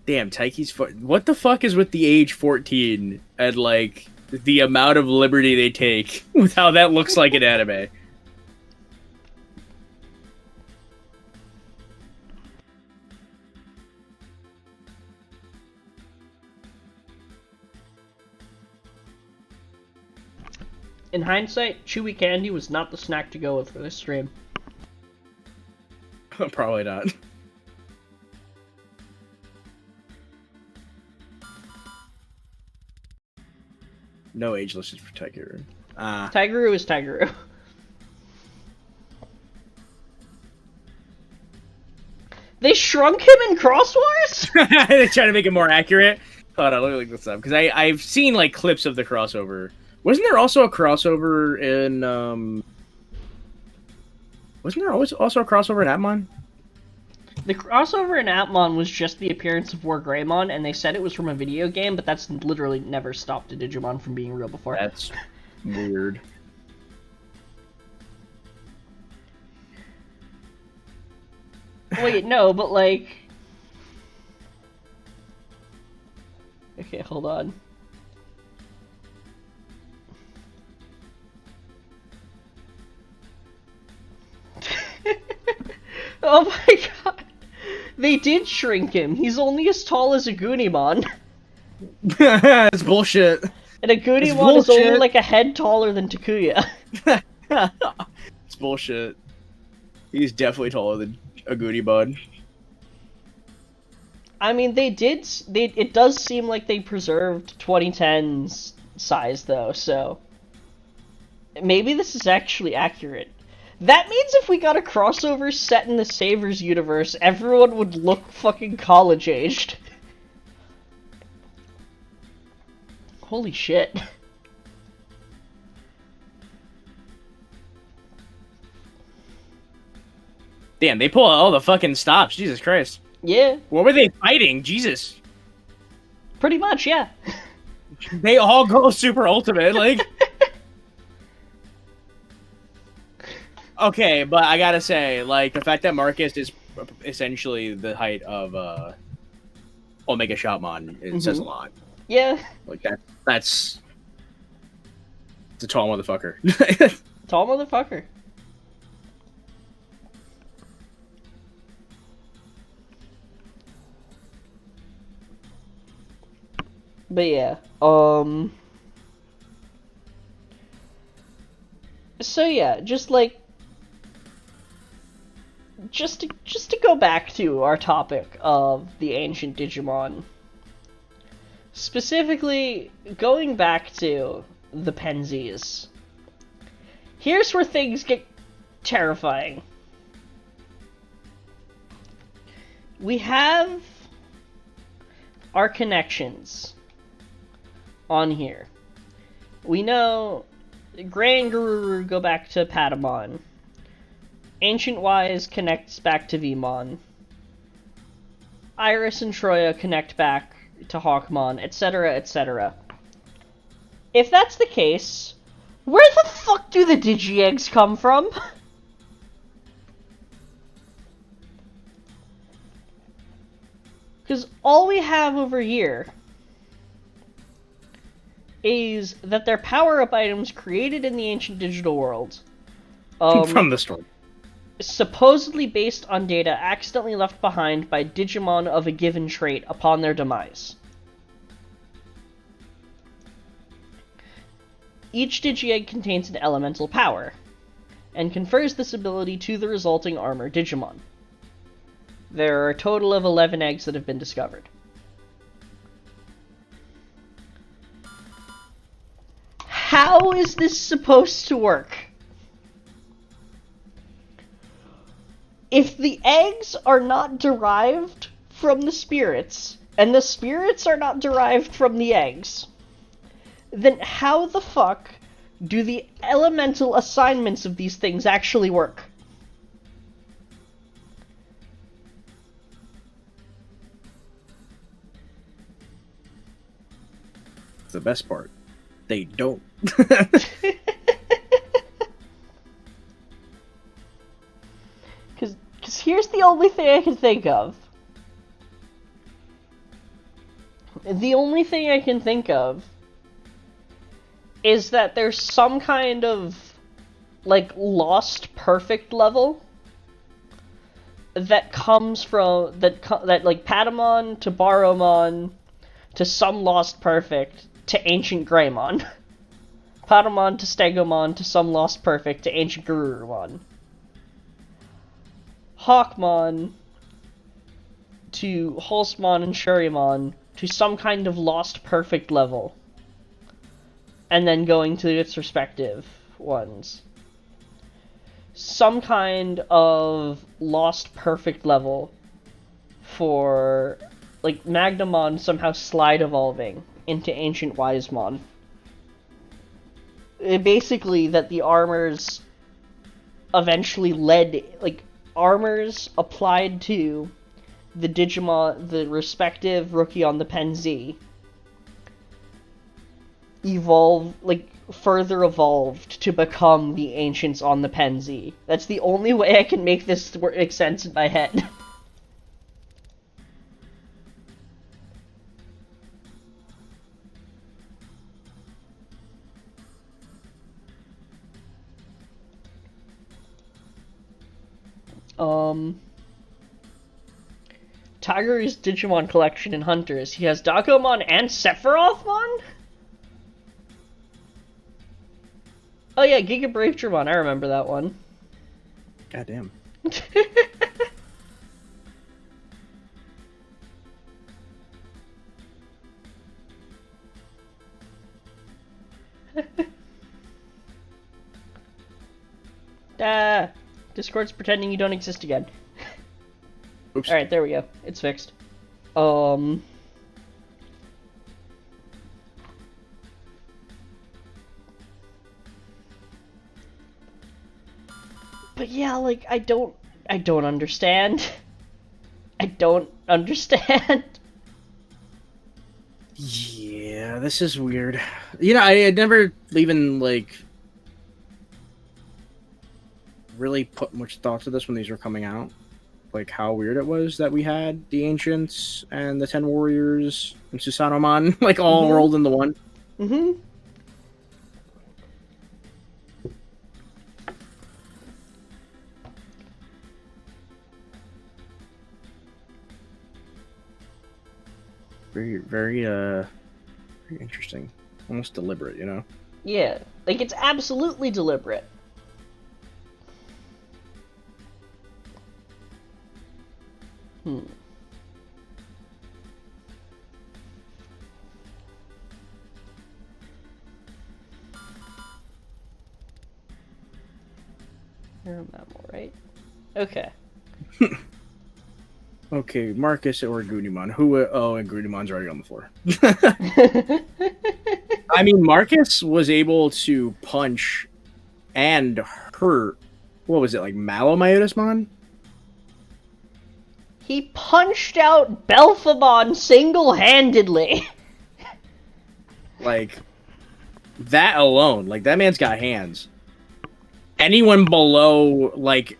Damn, Taiki's... What the fuck is with the age 14 and, like, the amount of liberty they take with how that looks like in anime? In hindsight, Chewy Candy was not the snack to go with for this stream. Probably not. No age listed for Tigeru. Tigeru is Tigeru. They shrunk him in Cross Wars? They're trying to make it more accurate. Hold on, let me look this up. Because I've seen, like, clips of the crossover. Wasn't there also a crossover in, Wasn't there also a crossover in Atmon? The crossover in Atmon was just the appearance of War Greymon, and they said it was from a video game, but that's literally never stopped a Digimon from being real before. That's weird. Wait, no, but like... Okay, hold on. Oh my god! They did shrink him. He's only as tall as a Goonimon. That's bullshit. And a Goonimon is only like a head taller than Takuya. It's bullshit. He's definitely taller than a Goonimon. I mean, it does seem like they preserved 2010's size, though, so... Maybe this is actually accurate. That means if we got a crossover set in the Savers universe, everyone would look fucking college-aged. Holy shit. Damn, they pull out all the fucking stops. Jesus Christ. Yeah. What were they fighting? Jesus. Pretty much, yeah. They all go super ultimate, like... Okay, but I gotta say, like, the fact that Marcus is essentially the height of, Omega Shopmon, it says a lot. Yeah. Like, that's... It's a tall motherfucker. Tall motherfucker. But yeah, so yeah, just like... Just to go back to our topic of the ancient Digimon. Specifically, going back to the Pensies. Here's where things get terrifying. We have our connections on here. We know Grand Guru go back to Patamon. Ancient Wise connects back to Vmon. Iris and Troya connect back to Hawkmon, etc., etc. If that's the case, Where the fuck do the Digi-Eggs come from? Because all we have over here is that they're power-up items created in the ancient digital world. From the story. Supposedly based on data accidentally left behind by Digimon of a given trait upon their demise. Each Digi-Egg contains an elemental power, and confers this ability to the resulting armor Digimon. There are a total of 11 eggs that have been discovered. How is this supposed to work? If the eggs are not derived from the spirits, and the spirits are not derived from the eggs, then how the fuck do the elemental assignments of these things actually work? The best part, they don't. Because here's the only thing I can think of. The only thing I can think of is that there's some kind of, like, lost perfect level that comes from, that like, Patamon to Baromon to some lost perfect to ancient Greymon. Patamon to Stegomon to some lost perfect to ancient Garurumon. Hawkmon to Hulsmon and Shurimon to some kind of lost perfect level. And then going to its respective ones. Some kind of lost perfect level for, like, Magnamon somehow slide evolving into Ancient Wisemon. Basically, that the armors eventually led, like, armors applied to the Digimon, the respective rookie on the Pen Z, further evolved to become the ancients on the Pen Z. That's the only way I can make this make sense in my head. Tiger's Digimon collection in Hunters. He has Dakomon and Sephirothmon? Oh yeah, Giga Bravedramon, I remember that one. Goddamn. Discord's pretending you don't exist again. Oops. Alright, there we go. It's fixed. But yeah, like, I don't understand. I don't understand. Yeah, this is weird. You know, I had never even, like, really put much thought to this when these were coming out. Like, how weird it was that we had the Ancients and the 10 Warriors and Susanomon, like, all rolled into one. Mm-hmm. Very, very interesting. Almost deliberate, you know? Yeah, like, it's absolutely deliberate. Right? Okay. Okay, Marcus or Goonimon. And Goonimon's already on the floor. I mean, Marcus was able to punch and hurt, what was it, like Malomyotismon? He punched out Belphamon single-handedly. Like, That alone, like, that man's got hands. Anyone below, like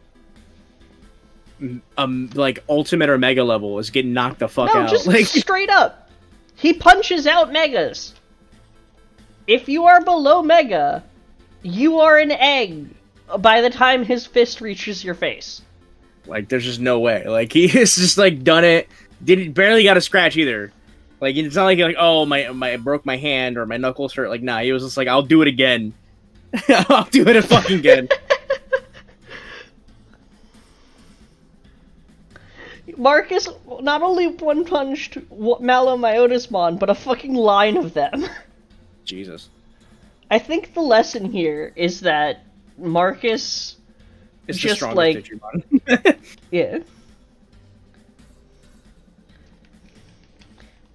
ultimate or mega level is getting knocked the fuck No, out. just Like, straight up. He punches out megas. If you are below mega, you are an egg by the time his fist reaches your face. like, there's just no way. Like, he has just, like, done it. Barely got a scratch either. Like, it's not like oh, my broke my hand or my knuckles hurt. Like, nah, he was just like, I'll do it again. I'll do it fucking again. Marcus not only one-punched Malomyotismon, but a fucking line of them. Jesus. I think the lesson here is that Marcus It's just the like Digimon. yeah.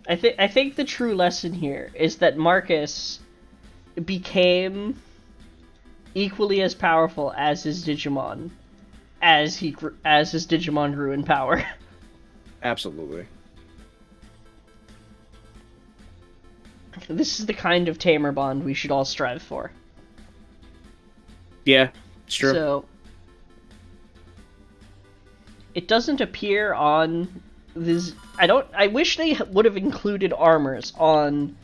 I think the true lesson here is that Marcus became equally as powerful as his Digimon as his Digimon grew in power. Absolutely. This is the kind of tamer bond we should all strive for. Yeah, it's true. So it doesn't appear on this. I wish they would have included armors on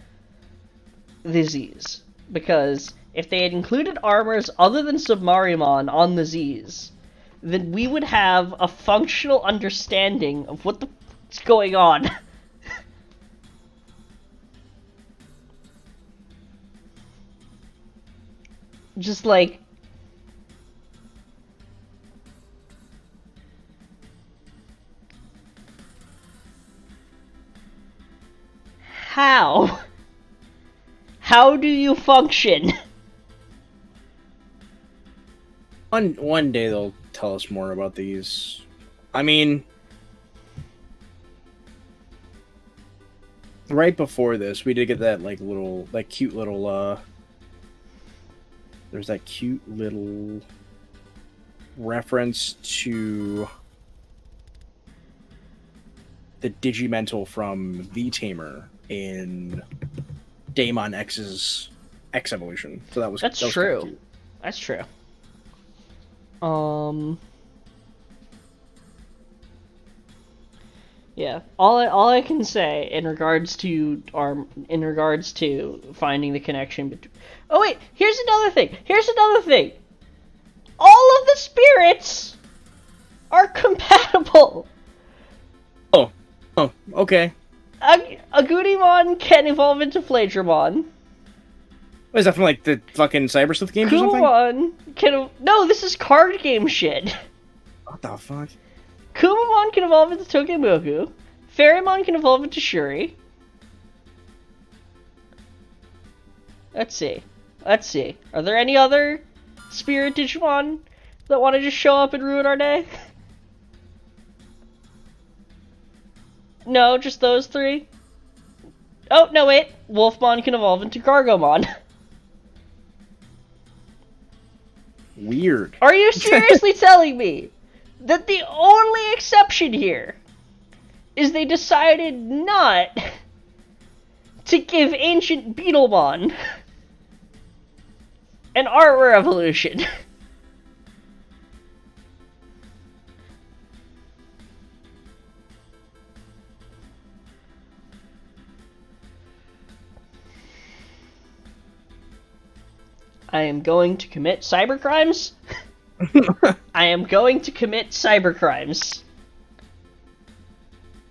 the Z's, because if they had included armors other than Submarimon on the Z's, then we would have a functional understanding of what the f***'s going on. Just like... How? How do you function? One day they'll tell us more about these. I mean, right before this, we did get that cute little there's that cute little reference to the Digimental from the Tamer in Daemon X's X Evolution. So that was true. Cute. That's true. Yeah. All I can say in regards to finding the connection between. Oh wait, here's another thing. All of the spirits are compatible. Oh, okay. Agumon can evolve into Flagramon. What is that from, like, the fucking Cyber Sleuth games or something? Kumamon can... No, this is card game shit. What the fuck? Kumamon can evolve into Togemoku. Fairymon can evolve into Shuri. Let's see. Are there any other Spirit Digimon that want to just show up and ruin our day? No, just those three? Oh, no, wait. Wolfmon can evolve into Gargomon. Weird. Are you seriously telling me that the only exception here is they decided not to give Ancient Beetlemon an armor evolution? I am going to commit cybercrimes. I am going to commit cybercrimes.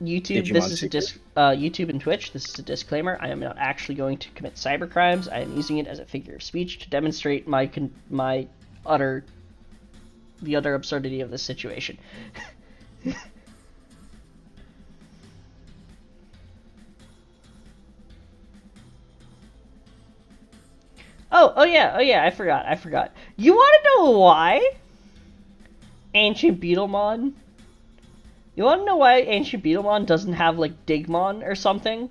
YouTube, Digimon this is YouTube and Twitch, this is a disclaimer. I am not actually going to commit cybercrimes. I am using it as a figure of speech to demonstrate the utter absurdity of this situation. Oh yeah, I forgot. You want to know why Ancient Beetlemon? You want to know why Ancient Beetlemon doesn't have, like, Digimon or something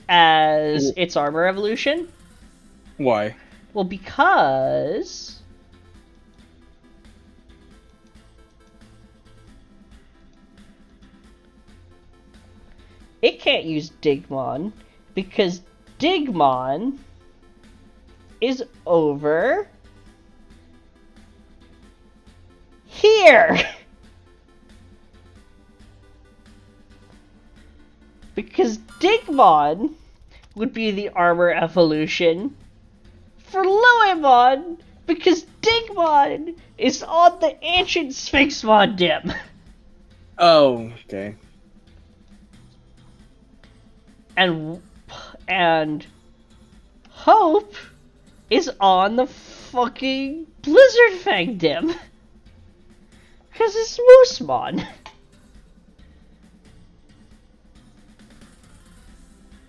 as its armor evolution? Why? Well, because it can't use Digimon, because Digimon is over here. Because Digimon would be the armor evolution for Luimon, because Digimon is on the ancient Sphinxmon dim. Oh, okay. And Hope is on the fucking Blizzard Fang dim. Because it's Moosemon.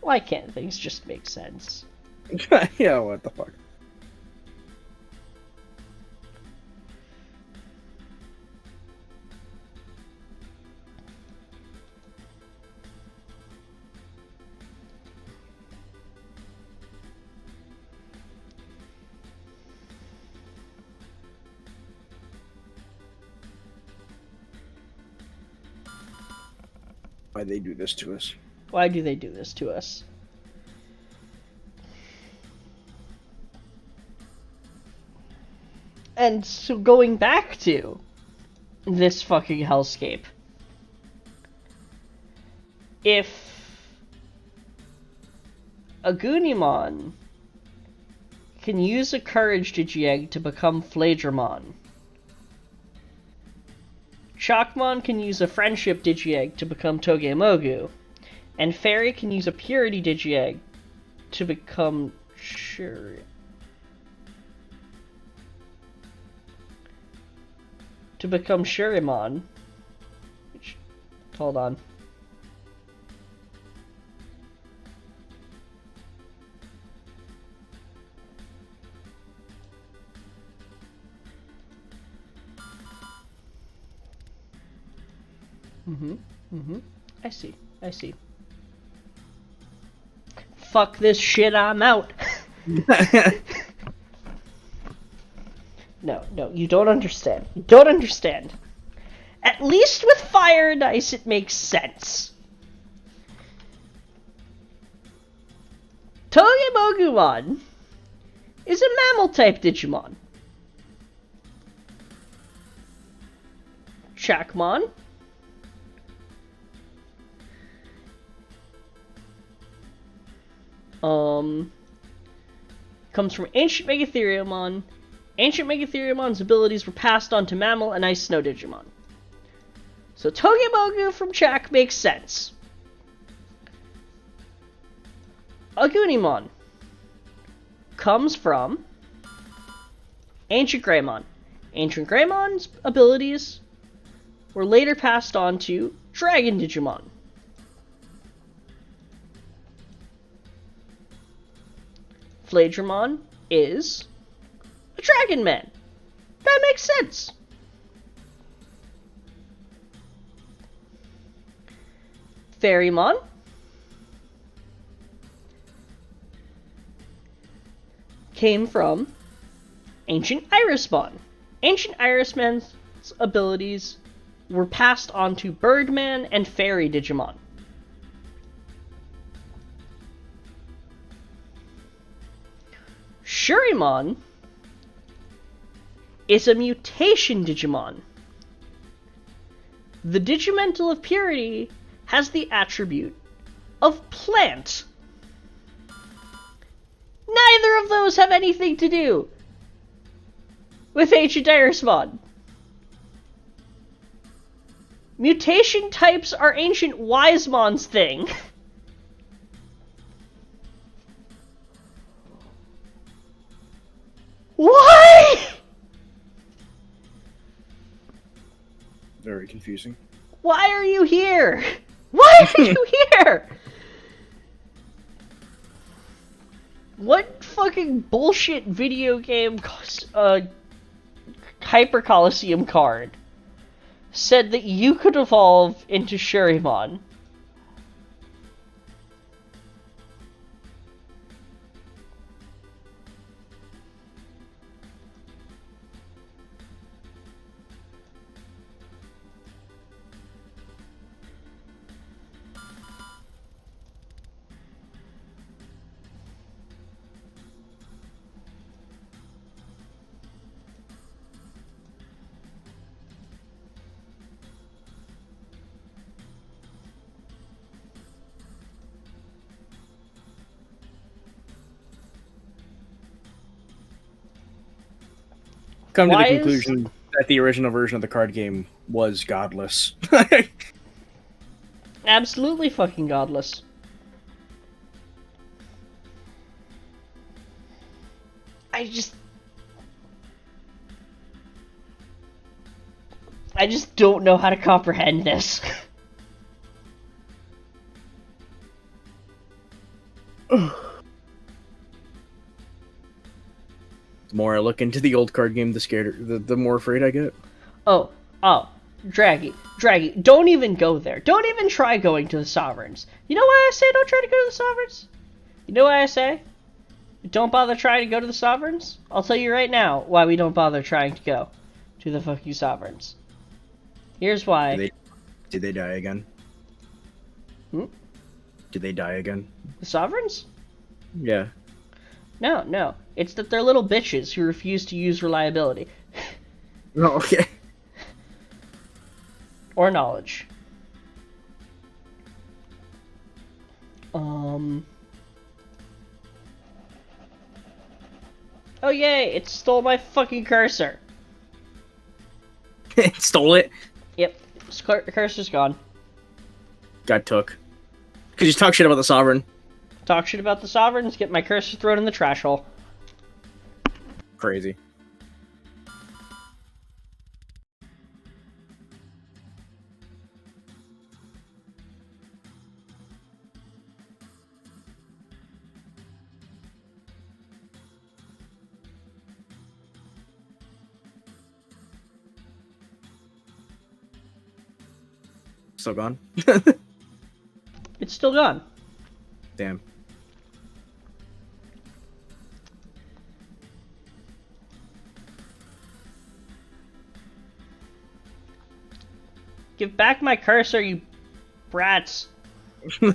Why can't things just make sense? Yeah, what the fuck? Why they do this to us? Why do they do this to us? And so going back to this fucking hellscape. If a Goonimon can use a Courage Digiegg to become Phlagramon, Chalkmon can use a Friendship Digiegg to become Togemogu, and Fairy can use a Purity Digiegg to become Shurimon. Hold on. I see. Fuck this shit, I'm out. No, you don't understand. You don't understand. At least with Fire and Ice it makes sense. Togemogumon is a mammal-type Digimon. Shackmon comes from Ancient Megatheriumon. Ancient Megatheriumon's abilities were passed on to Mammal and Ice Snow Digimon. So Togemogu from Chak makes sense. Agunimon comes from Ancient Greymon. Ancient Greymon's abilities were later passed on to Dragon Digimon. Phlagramon is a Dragon Man. That makes sense. Fairymon came from Ancient Irismon. Ancient Irismon's abilities were passed on to Birdman and Fairy Digimon. Shurimon is a mutation Digimon. The Digimental of Purity has the attribute of plant. Neither of those have anything to do with Ancient Irismon. Mutation types are Ancient Wisemon's thing. Why? Very confusing. Why are you here? Why are you here? What fucking bullshit video game Hyper Coliseum card said that you could evolve into Shurimon? come to the Why is- conclusion that the original version of the card game was godless. Absolutely fucking godless. I just don't know how to comprehend this. The more I look into the old card game, the more afraid I get. Oh, Draggy, don't even go there. Don't even try going to the Sovereigns. You know why I say don't try to go to the Sovereigns? You know why I say don't bother trying to go to the Sovereigns? I'll tell you right now why we don't bother trying to go to the fucking Sovereigns. Here's why. Did they die again? Hmm? Did they die again? The Sovereigns? Yeah. No. It's that they're little bitches who refuse to use reliability. Oh, okay. Or knowledge. Oh yay, it stole my fucking cursor. It stole it? Yep, cursor's gone. Got took. Because you talk shit about the Sovereign. Talk shit about the Sovereigns, get my cursor thrown in the trash hole. Crazy. Still gone? It's still gone. Damn. Give back my cursor, you brats. Give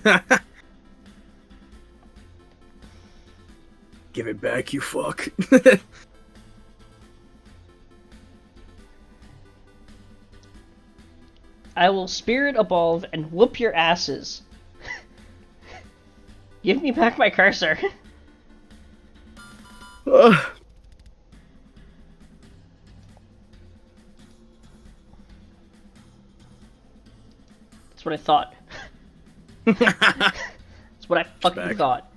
it back, you fuck. I will spirit evolve and whoop your asses. Give me back my cursor. Ugh. That's what I thought. That's what I fucking thought.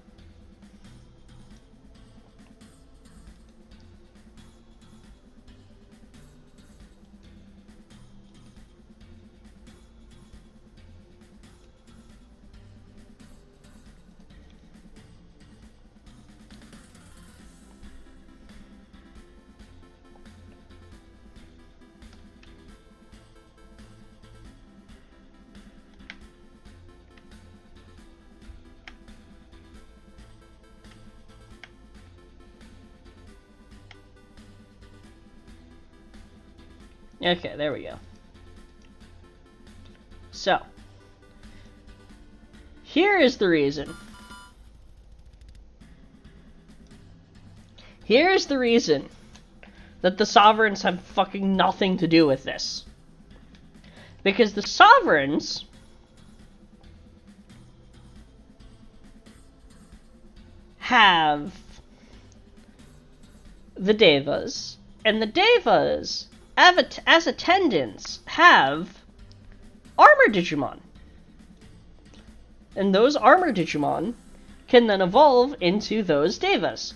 Okay, there we go. So, here is the reason. Here's the reason that the Sovereigns have fucking nothing to do with this. Because the Sovereigns have the Devas, and the Devas, as attendants, have armor Digimon. And those armor Digimon can then evolve into those Devas.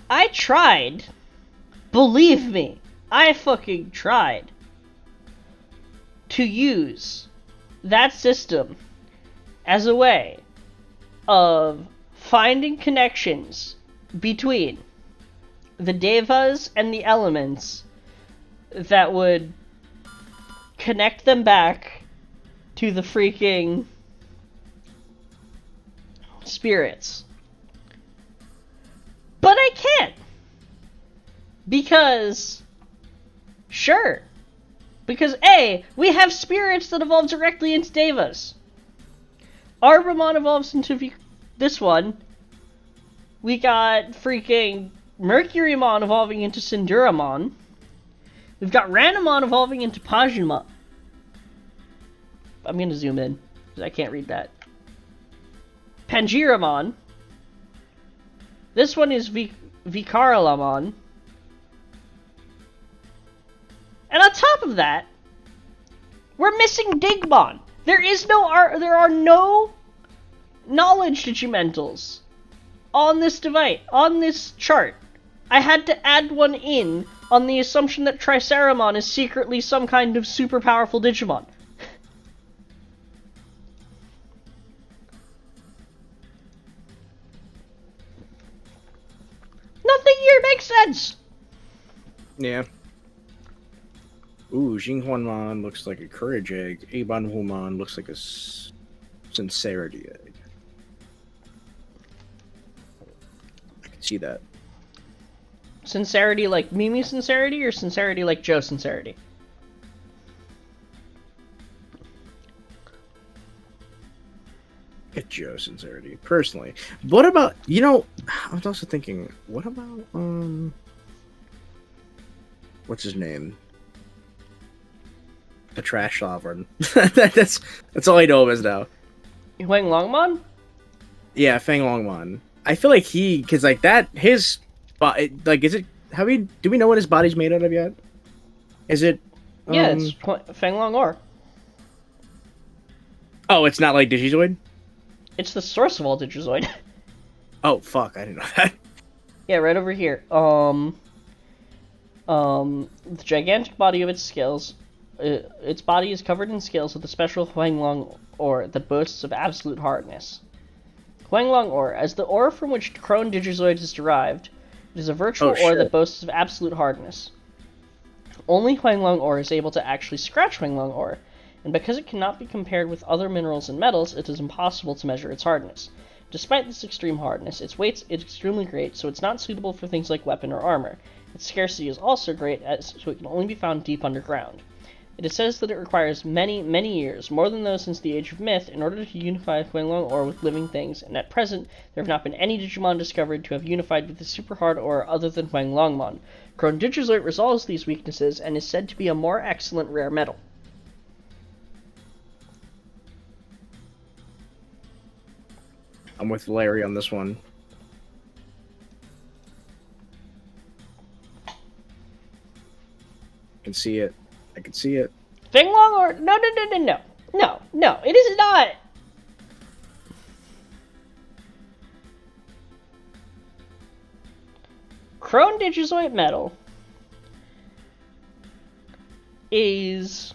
I tried. Believe me, I fucking tried to use that system as a way of finding connections between the Devas and the elements that would connect them back to the freaking spirits. But I can't. Because, sure. Because A, we have spirits that evolve directly into Devas. Arbamon evolves into this one. We got freaking Mercurymon evolving into Cinduramon. We've got Randomon evolving into Pajimon. I'm gonna zoom in, because I can't read that. Pangiramon. This one is Vicaralamon. And on top of that, we're missing Digimon. There are no knowledge Digimentals on this device, on this chart. I had to add one in on the assumption that Triceramon is secretly some kind of super powerful Digimon. Nothing here makes sense! Yeah. Ooh, Jinghuanmon looks like a courage egg. Abanhumon looks like a sincerity egg. I can see that. Sincerity like Mimi sincerity, or sincerity like Joe sincerity? Get Joe sincerity, personally. What about, I was also thinking, what about, what's his name? The Trash Sovereign. that's all I know of as now. Huang Longmon? Yeah, Fang Longmon. I feel like because like that, his, is it, do we know what his body's made out of yet? Is it? Yeah, it's Fang Long Or. Oh, it's not like Digizoid? It's the source of all Digizoid. Oh, fuck, I didn't know that. Yeah, right over here. The gigantic body of its scales. Its body is covered in scales with a special Huanglong ore that boasts of absolute hardness. Huanglong ore, as the ore from which Crone Digizoid is derived, it is a virtual ore that boasts of absolute hardness. Only Huanglong ore is able to actually scratch Huanglong ore, and because it cannot be compared with other minerals and metals, it is impossible to measure its hardness. Despite this extreme hardness, its weight is extremely great, so it's not suitable for things like weapon or armor. Its scarcity is also great, so it can only be found deep underground. It is said that it requires many, many years, more than those since the Age of Myth, in order to unify Huanglong ore with living things, and at present, there have not been any Digimon discovered to have unified with the super hard ore other than Huanglongmon. Crone Digizoid resolves these weaknesses, and is said to be a more excellent rare metal. I'm with Larry on this one. I can see it. I can see it. Fang Long or no, it is not. Crone Digizoid metal is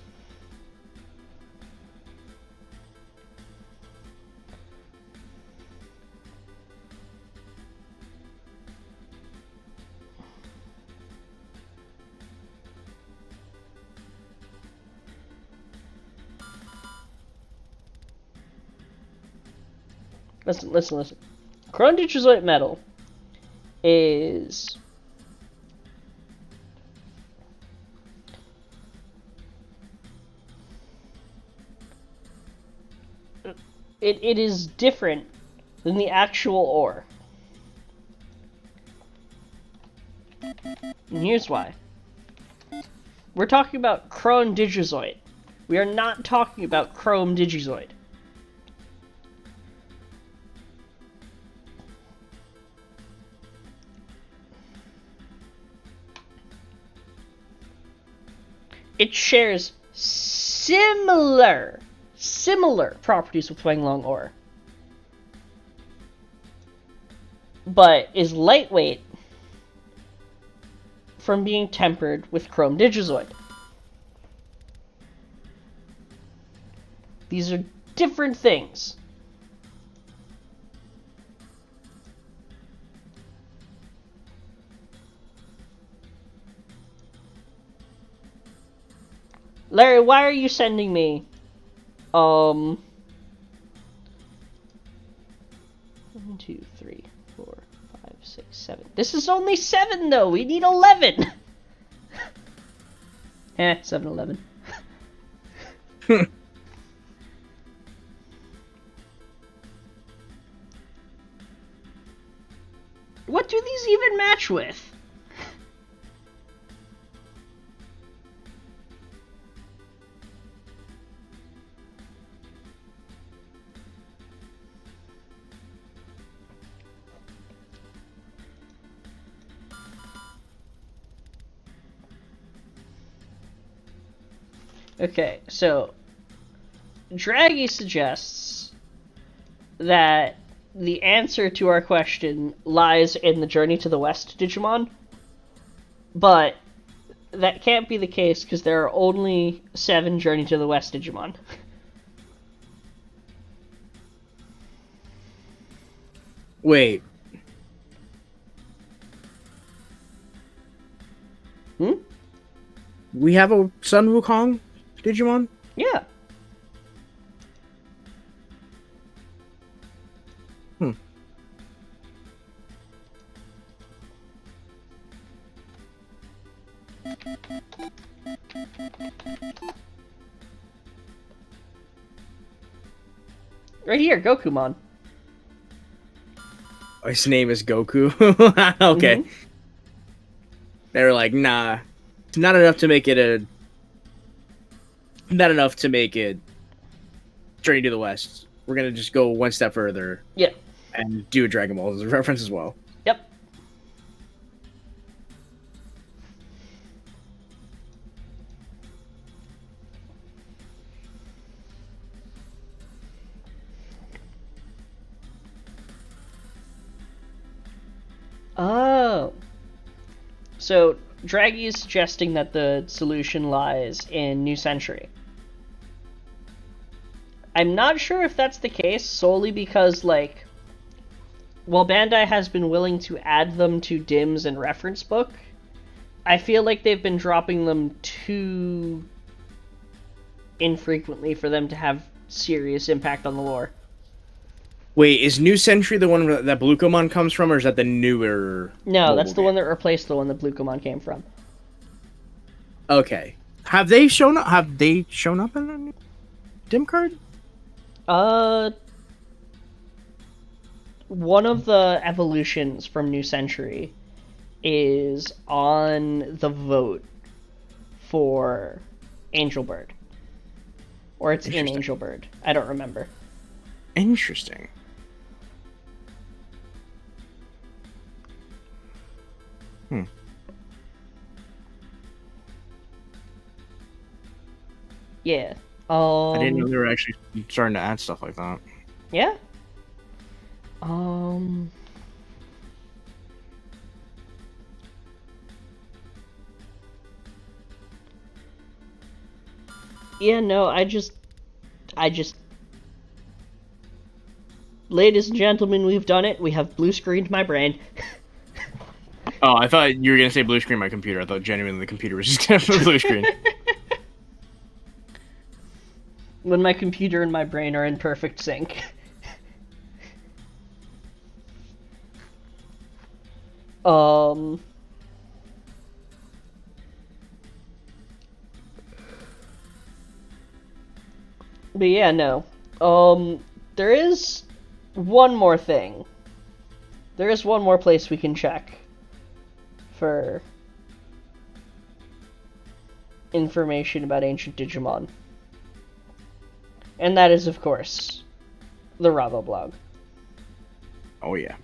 Listen. Crone Digizoid metal is it is different than the actual ore. And here's why. We're talking about Crone Digizoid. We are not talking about Chrome Digizoid. It shares similar properties with Huanglong ore, but is lightweight from being tempered with Chrome Digizoid. These are different things. Larry, why are you sending me 1, 2, 3, 4, 5, 6, 7. This is only 7 though. We need 11. 7-Eleven. What do these even match with? Okay, so Draggy suggests that the answer to our question lies in the Journey to the West Digimon, but that can't be the case because there are only 7 Journey to the West Digimon. Wait. Hmm? We have a Sun Wukong Digimon? Yeah. Hmm. Right here, Gokumon. His name is Goku. Okay. Mm-hmm. They were like, nah, it's not enough to make it Journey to the West. We're gonna just go one step further. Yeah. And do a Dragon Ball as a reference as well. Yep. Oh. So Draggy is suggesting that the solution lies in New Century. I'm not sure if that's the case, solely because, like, while Bandai has been willing to add them to DIMS and reference book, I feel like they've been dropping them too infrequently for them to have serious impact on the lore. Wait, is New Century the one that Blukomon comes from, or is that the newer? No, that's the game? one that replaced the one that Blukomon came from. Okay. Have they shown up? Have they shown up in a new dim card? One of the evolutions from New Century is on the vote for Angel Bird. Or it's in Angel Bird. I don't remember. Interesting. Yeah. I didn't know they were actually starting to add stuff like that. Yeah. Yeah, no, I just ladies and gentlemen, we've done it. We have blue screened my brain. Oh, I thought you were gonna say blue screen my computer. I thought genuinely the computer was just gonna have a blue screen. When my computer and my brain are in perfect sync. But yeah, no. There is one more thing. There is one more place we can check for information about ancient Digimon. And that is, of course, the Ravo blog. Oh, yeah.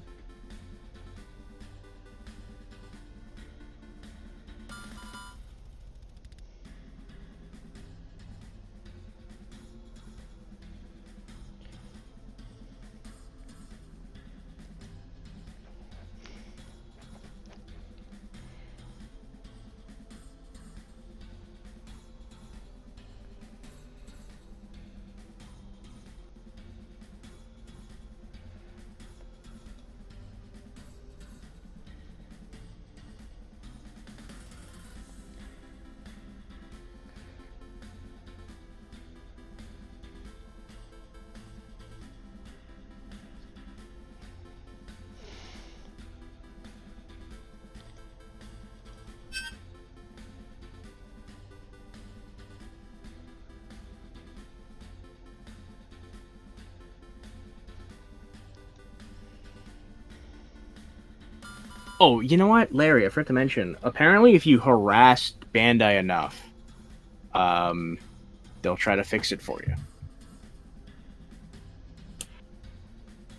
Oh, you know what, Larry? I forgot to mention. Apparently, if you harassed Bandai enough, they'll try to fix it for you.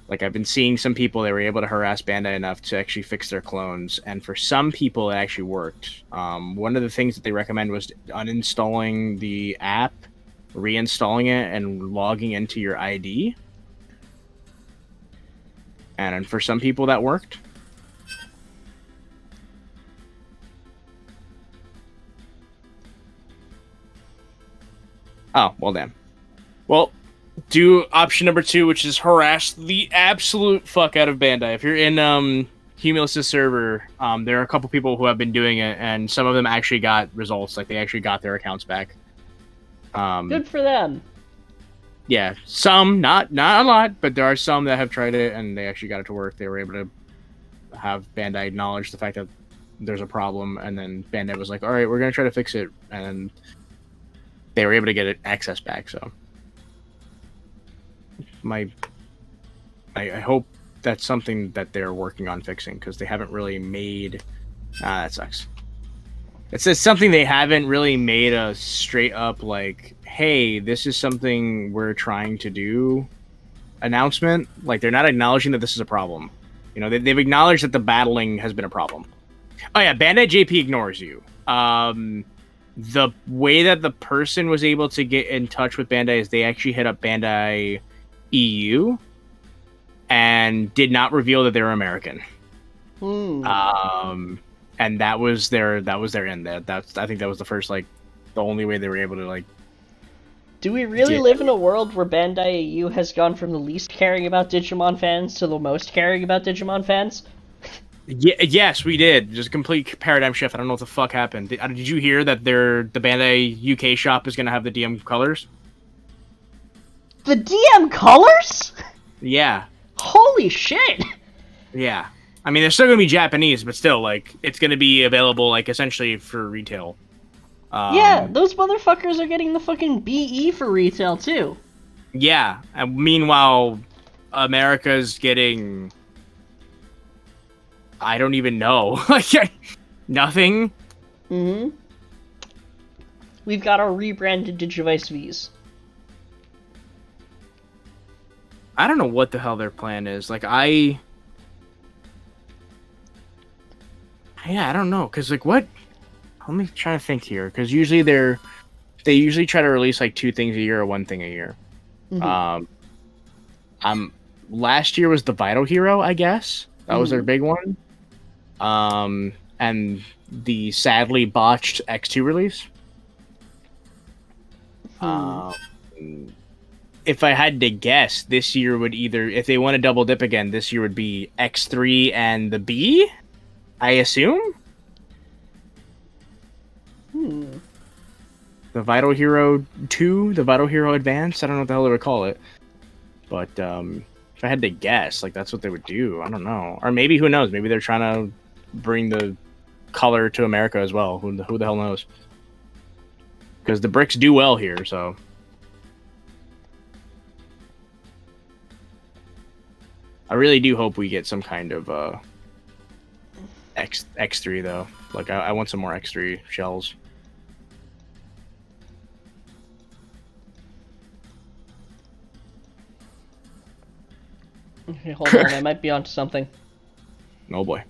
Like, I've been seeing some people that were able to harass Bandai enough to actually fix their clones, and for some people, it actually worked. One of the things that they recommend was uninstalling the app, reinstalling it, and logging into your ID. And for some people, that worked. Oh, well, damn. Well, do option number 2, which is harass the absolute fuck out of Bandai. If you're in Humulus' server, there are a couple people who have been doing it, and some of them actually got results. Like, they actually got their accounts back. Good for them. Yeah, some, not a lot, but there are some that have tried it, and they actually got it to work. They were able to have Bandai acknowledge the fact that there's a problem, and then Bandai was like, all right, we're going to try to fix it, and they were able to get it access back, so... I hope that's something that they're working on fixing, because they haven't really made... that sucks. It's something they haven't really made a straight up, like, hey, this is something we're trying to do announcement. Like, they're not acknowledging that this is a problem. You know, they've acknowledged that the battling has been a problem. Oh yeah, Bandai JP ignores you. The way that the person was able to get in touch with Bandai is they actually hit up Bandai EU and did not reveal that they were American. And that was their end. I think that was the first, like, the only way they were able to, like... Do we really live in a world where Bandai EU has gone from the least caring about Digimon fans to the most caring about Digimon fans? Yes, we did. Just a complete paradigm shift. I don't know what the fuck happened. Did you hear that the Bandai UK shop is going to have the DM colors? The DM colors? Yeah. Holy shit! Yeah. I mean, they're still going to be Japanese, but still, like, it's going to be available, like, essentially for retail. Yeah, those motherfuckers are getting the fucking BE for retail, too. Yeah. And meanwhile, America's getting... I don't even know. Like, nothing? Mm-hmm. We've got our rebranded Digivice Vs. I don't know what the hell their plan is. Like, yeah, I don't know. Because, like, what? Let me try to think here. Because usually they usually try to release, like, 2 things a year or 1 thing a year. Mm-hmm. Last year was the Vital Hero, I guess. That was their big one. And the sadly botched X2 release. If I had to guess, this year would either, if they want to double dip again, this year would be X3 and the B, I assume? The Vital Hero 2, the Vital Hero Advanced, I don't know what the hell they would call it. But, if I had to guess, like, that's what they would do. I don't know. Or maybe, who knows, maybe they're trying to bring the color to America as well. Who the hell knows? Because the bricks do well here, so... I really do hope we get some kind of X3 though. Like, I want some more X3 shells. Okay, hold on, I might be onto something. Oh boy.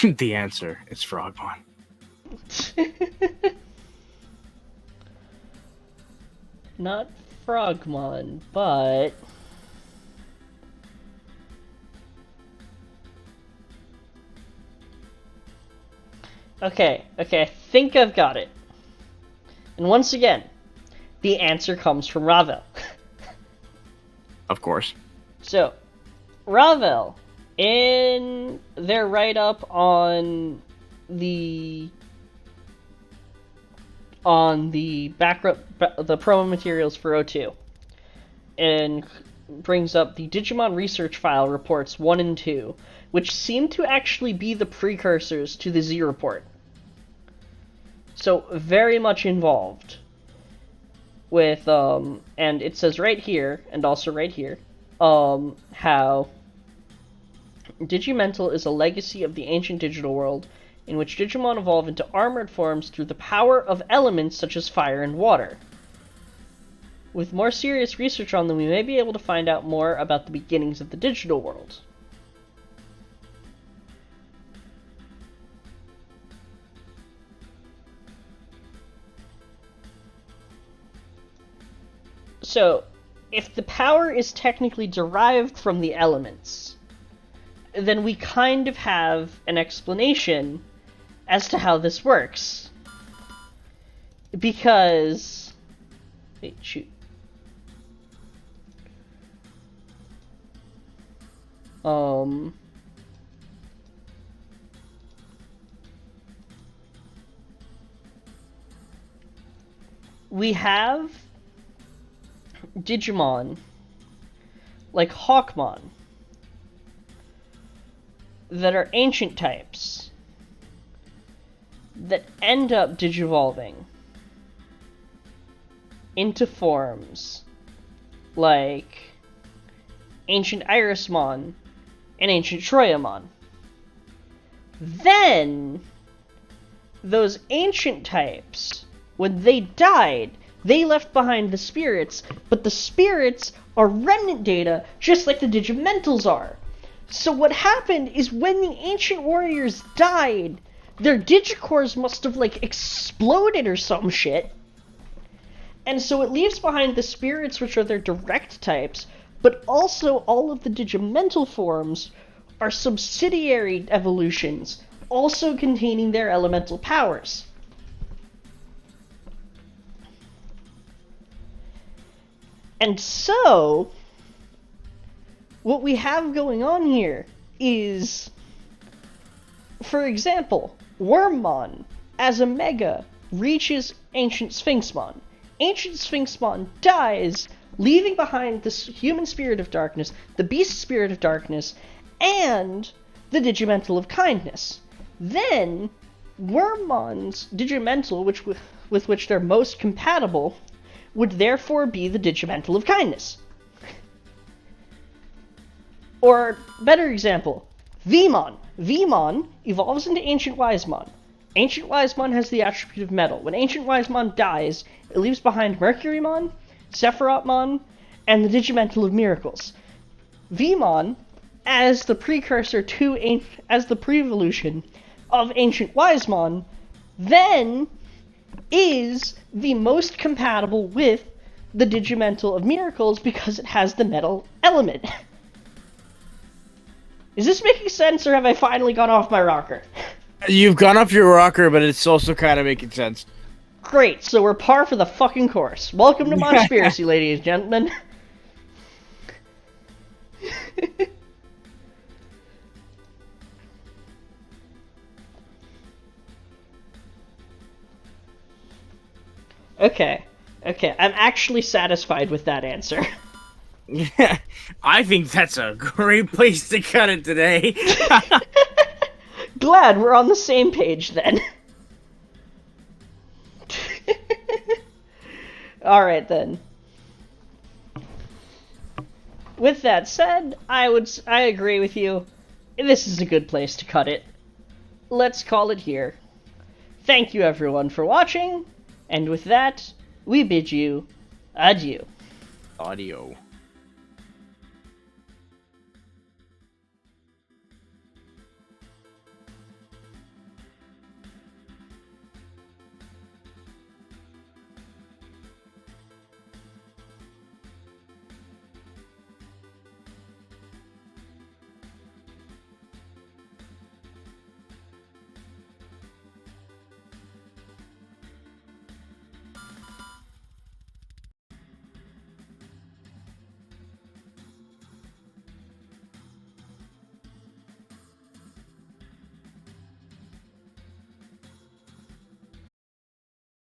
The answer is Frogmon. Not Frogmon, but... Okay, I think I've got it. And once again, the answer comes from Ravel. Of course. So, Ravel, in their write-up on the promo materials for O2, and brings up the Digimon research file reports 1 and 2, which seem to actually be the precursors to the Z report. So, very much involved with, and it says right here, and also right here, how Digimental is a legacy of the ancient digital world, in which Digimon evolve into armored forms through the power of elements such as fire and water. With more serious research on them, we may be able to find out more about the beginnings of the digital world. So, if the power is technically derived from the elements, then we kind of have an explanation as to how this works. Because... Wait, shoot. We have Digimon, like Hawkmon, that are ancient types that end up digivolving into forms like ancient Irismon and ancient Troyamon. Then, those ancient types, when they died, they left behind the spirits, but the spirits are remnant data just like the Digimentals are. So what happened is when the ancient warriors died, their digicores must have, like, exploded or some shit. And so it leaves behind the spirits, which are their direct types, but also all of the Digimental forms are subsidiary evolutions, also containing their elemental powers. And so, what we have going on here is, for example, Wormmon, as a Mega, reaches Ancient Sphinxmon. Ancient Sphinxmon dies, leaving behind the human spirit of darkness, the beast spirit of darkness, and the Digimental of kindness. Then, Wormmon's Digimental, with which they're most compatible, would therefore be the Digimental of kindness. Or, better example, Vmon. Vmon evolves into Ancient Wisemon. Ancient Wisemon has the attribute of metal. When Ancient Wisemon dies, it leaves behind Mercurymon, Sephirotmon, and the Digimental of Miracles. Vmon, as the precursor to, as the pre-evolution of Ancient Wisemon, then is the most compatible with the Digimental of Miracles because it has the metal element. Is this making sense, or have I finally gone off my rocker? You've gone off your rocker, but it's also kind of making sense. Great, so we're par for the fucking course. Welcome to Monspiracy, ladies and gentlemen. Okay, I'm actually satisfied with that answer. Yeah, I think that's a great place to cut it today. Glad we're on the same page then. Alright then. With that said, I agree with you. This is a good place to cut it. Let's call it here. Thank you everyone for watching, and with that, we bid you adieu. Audio.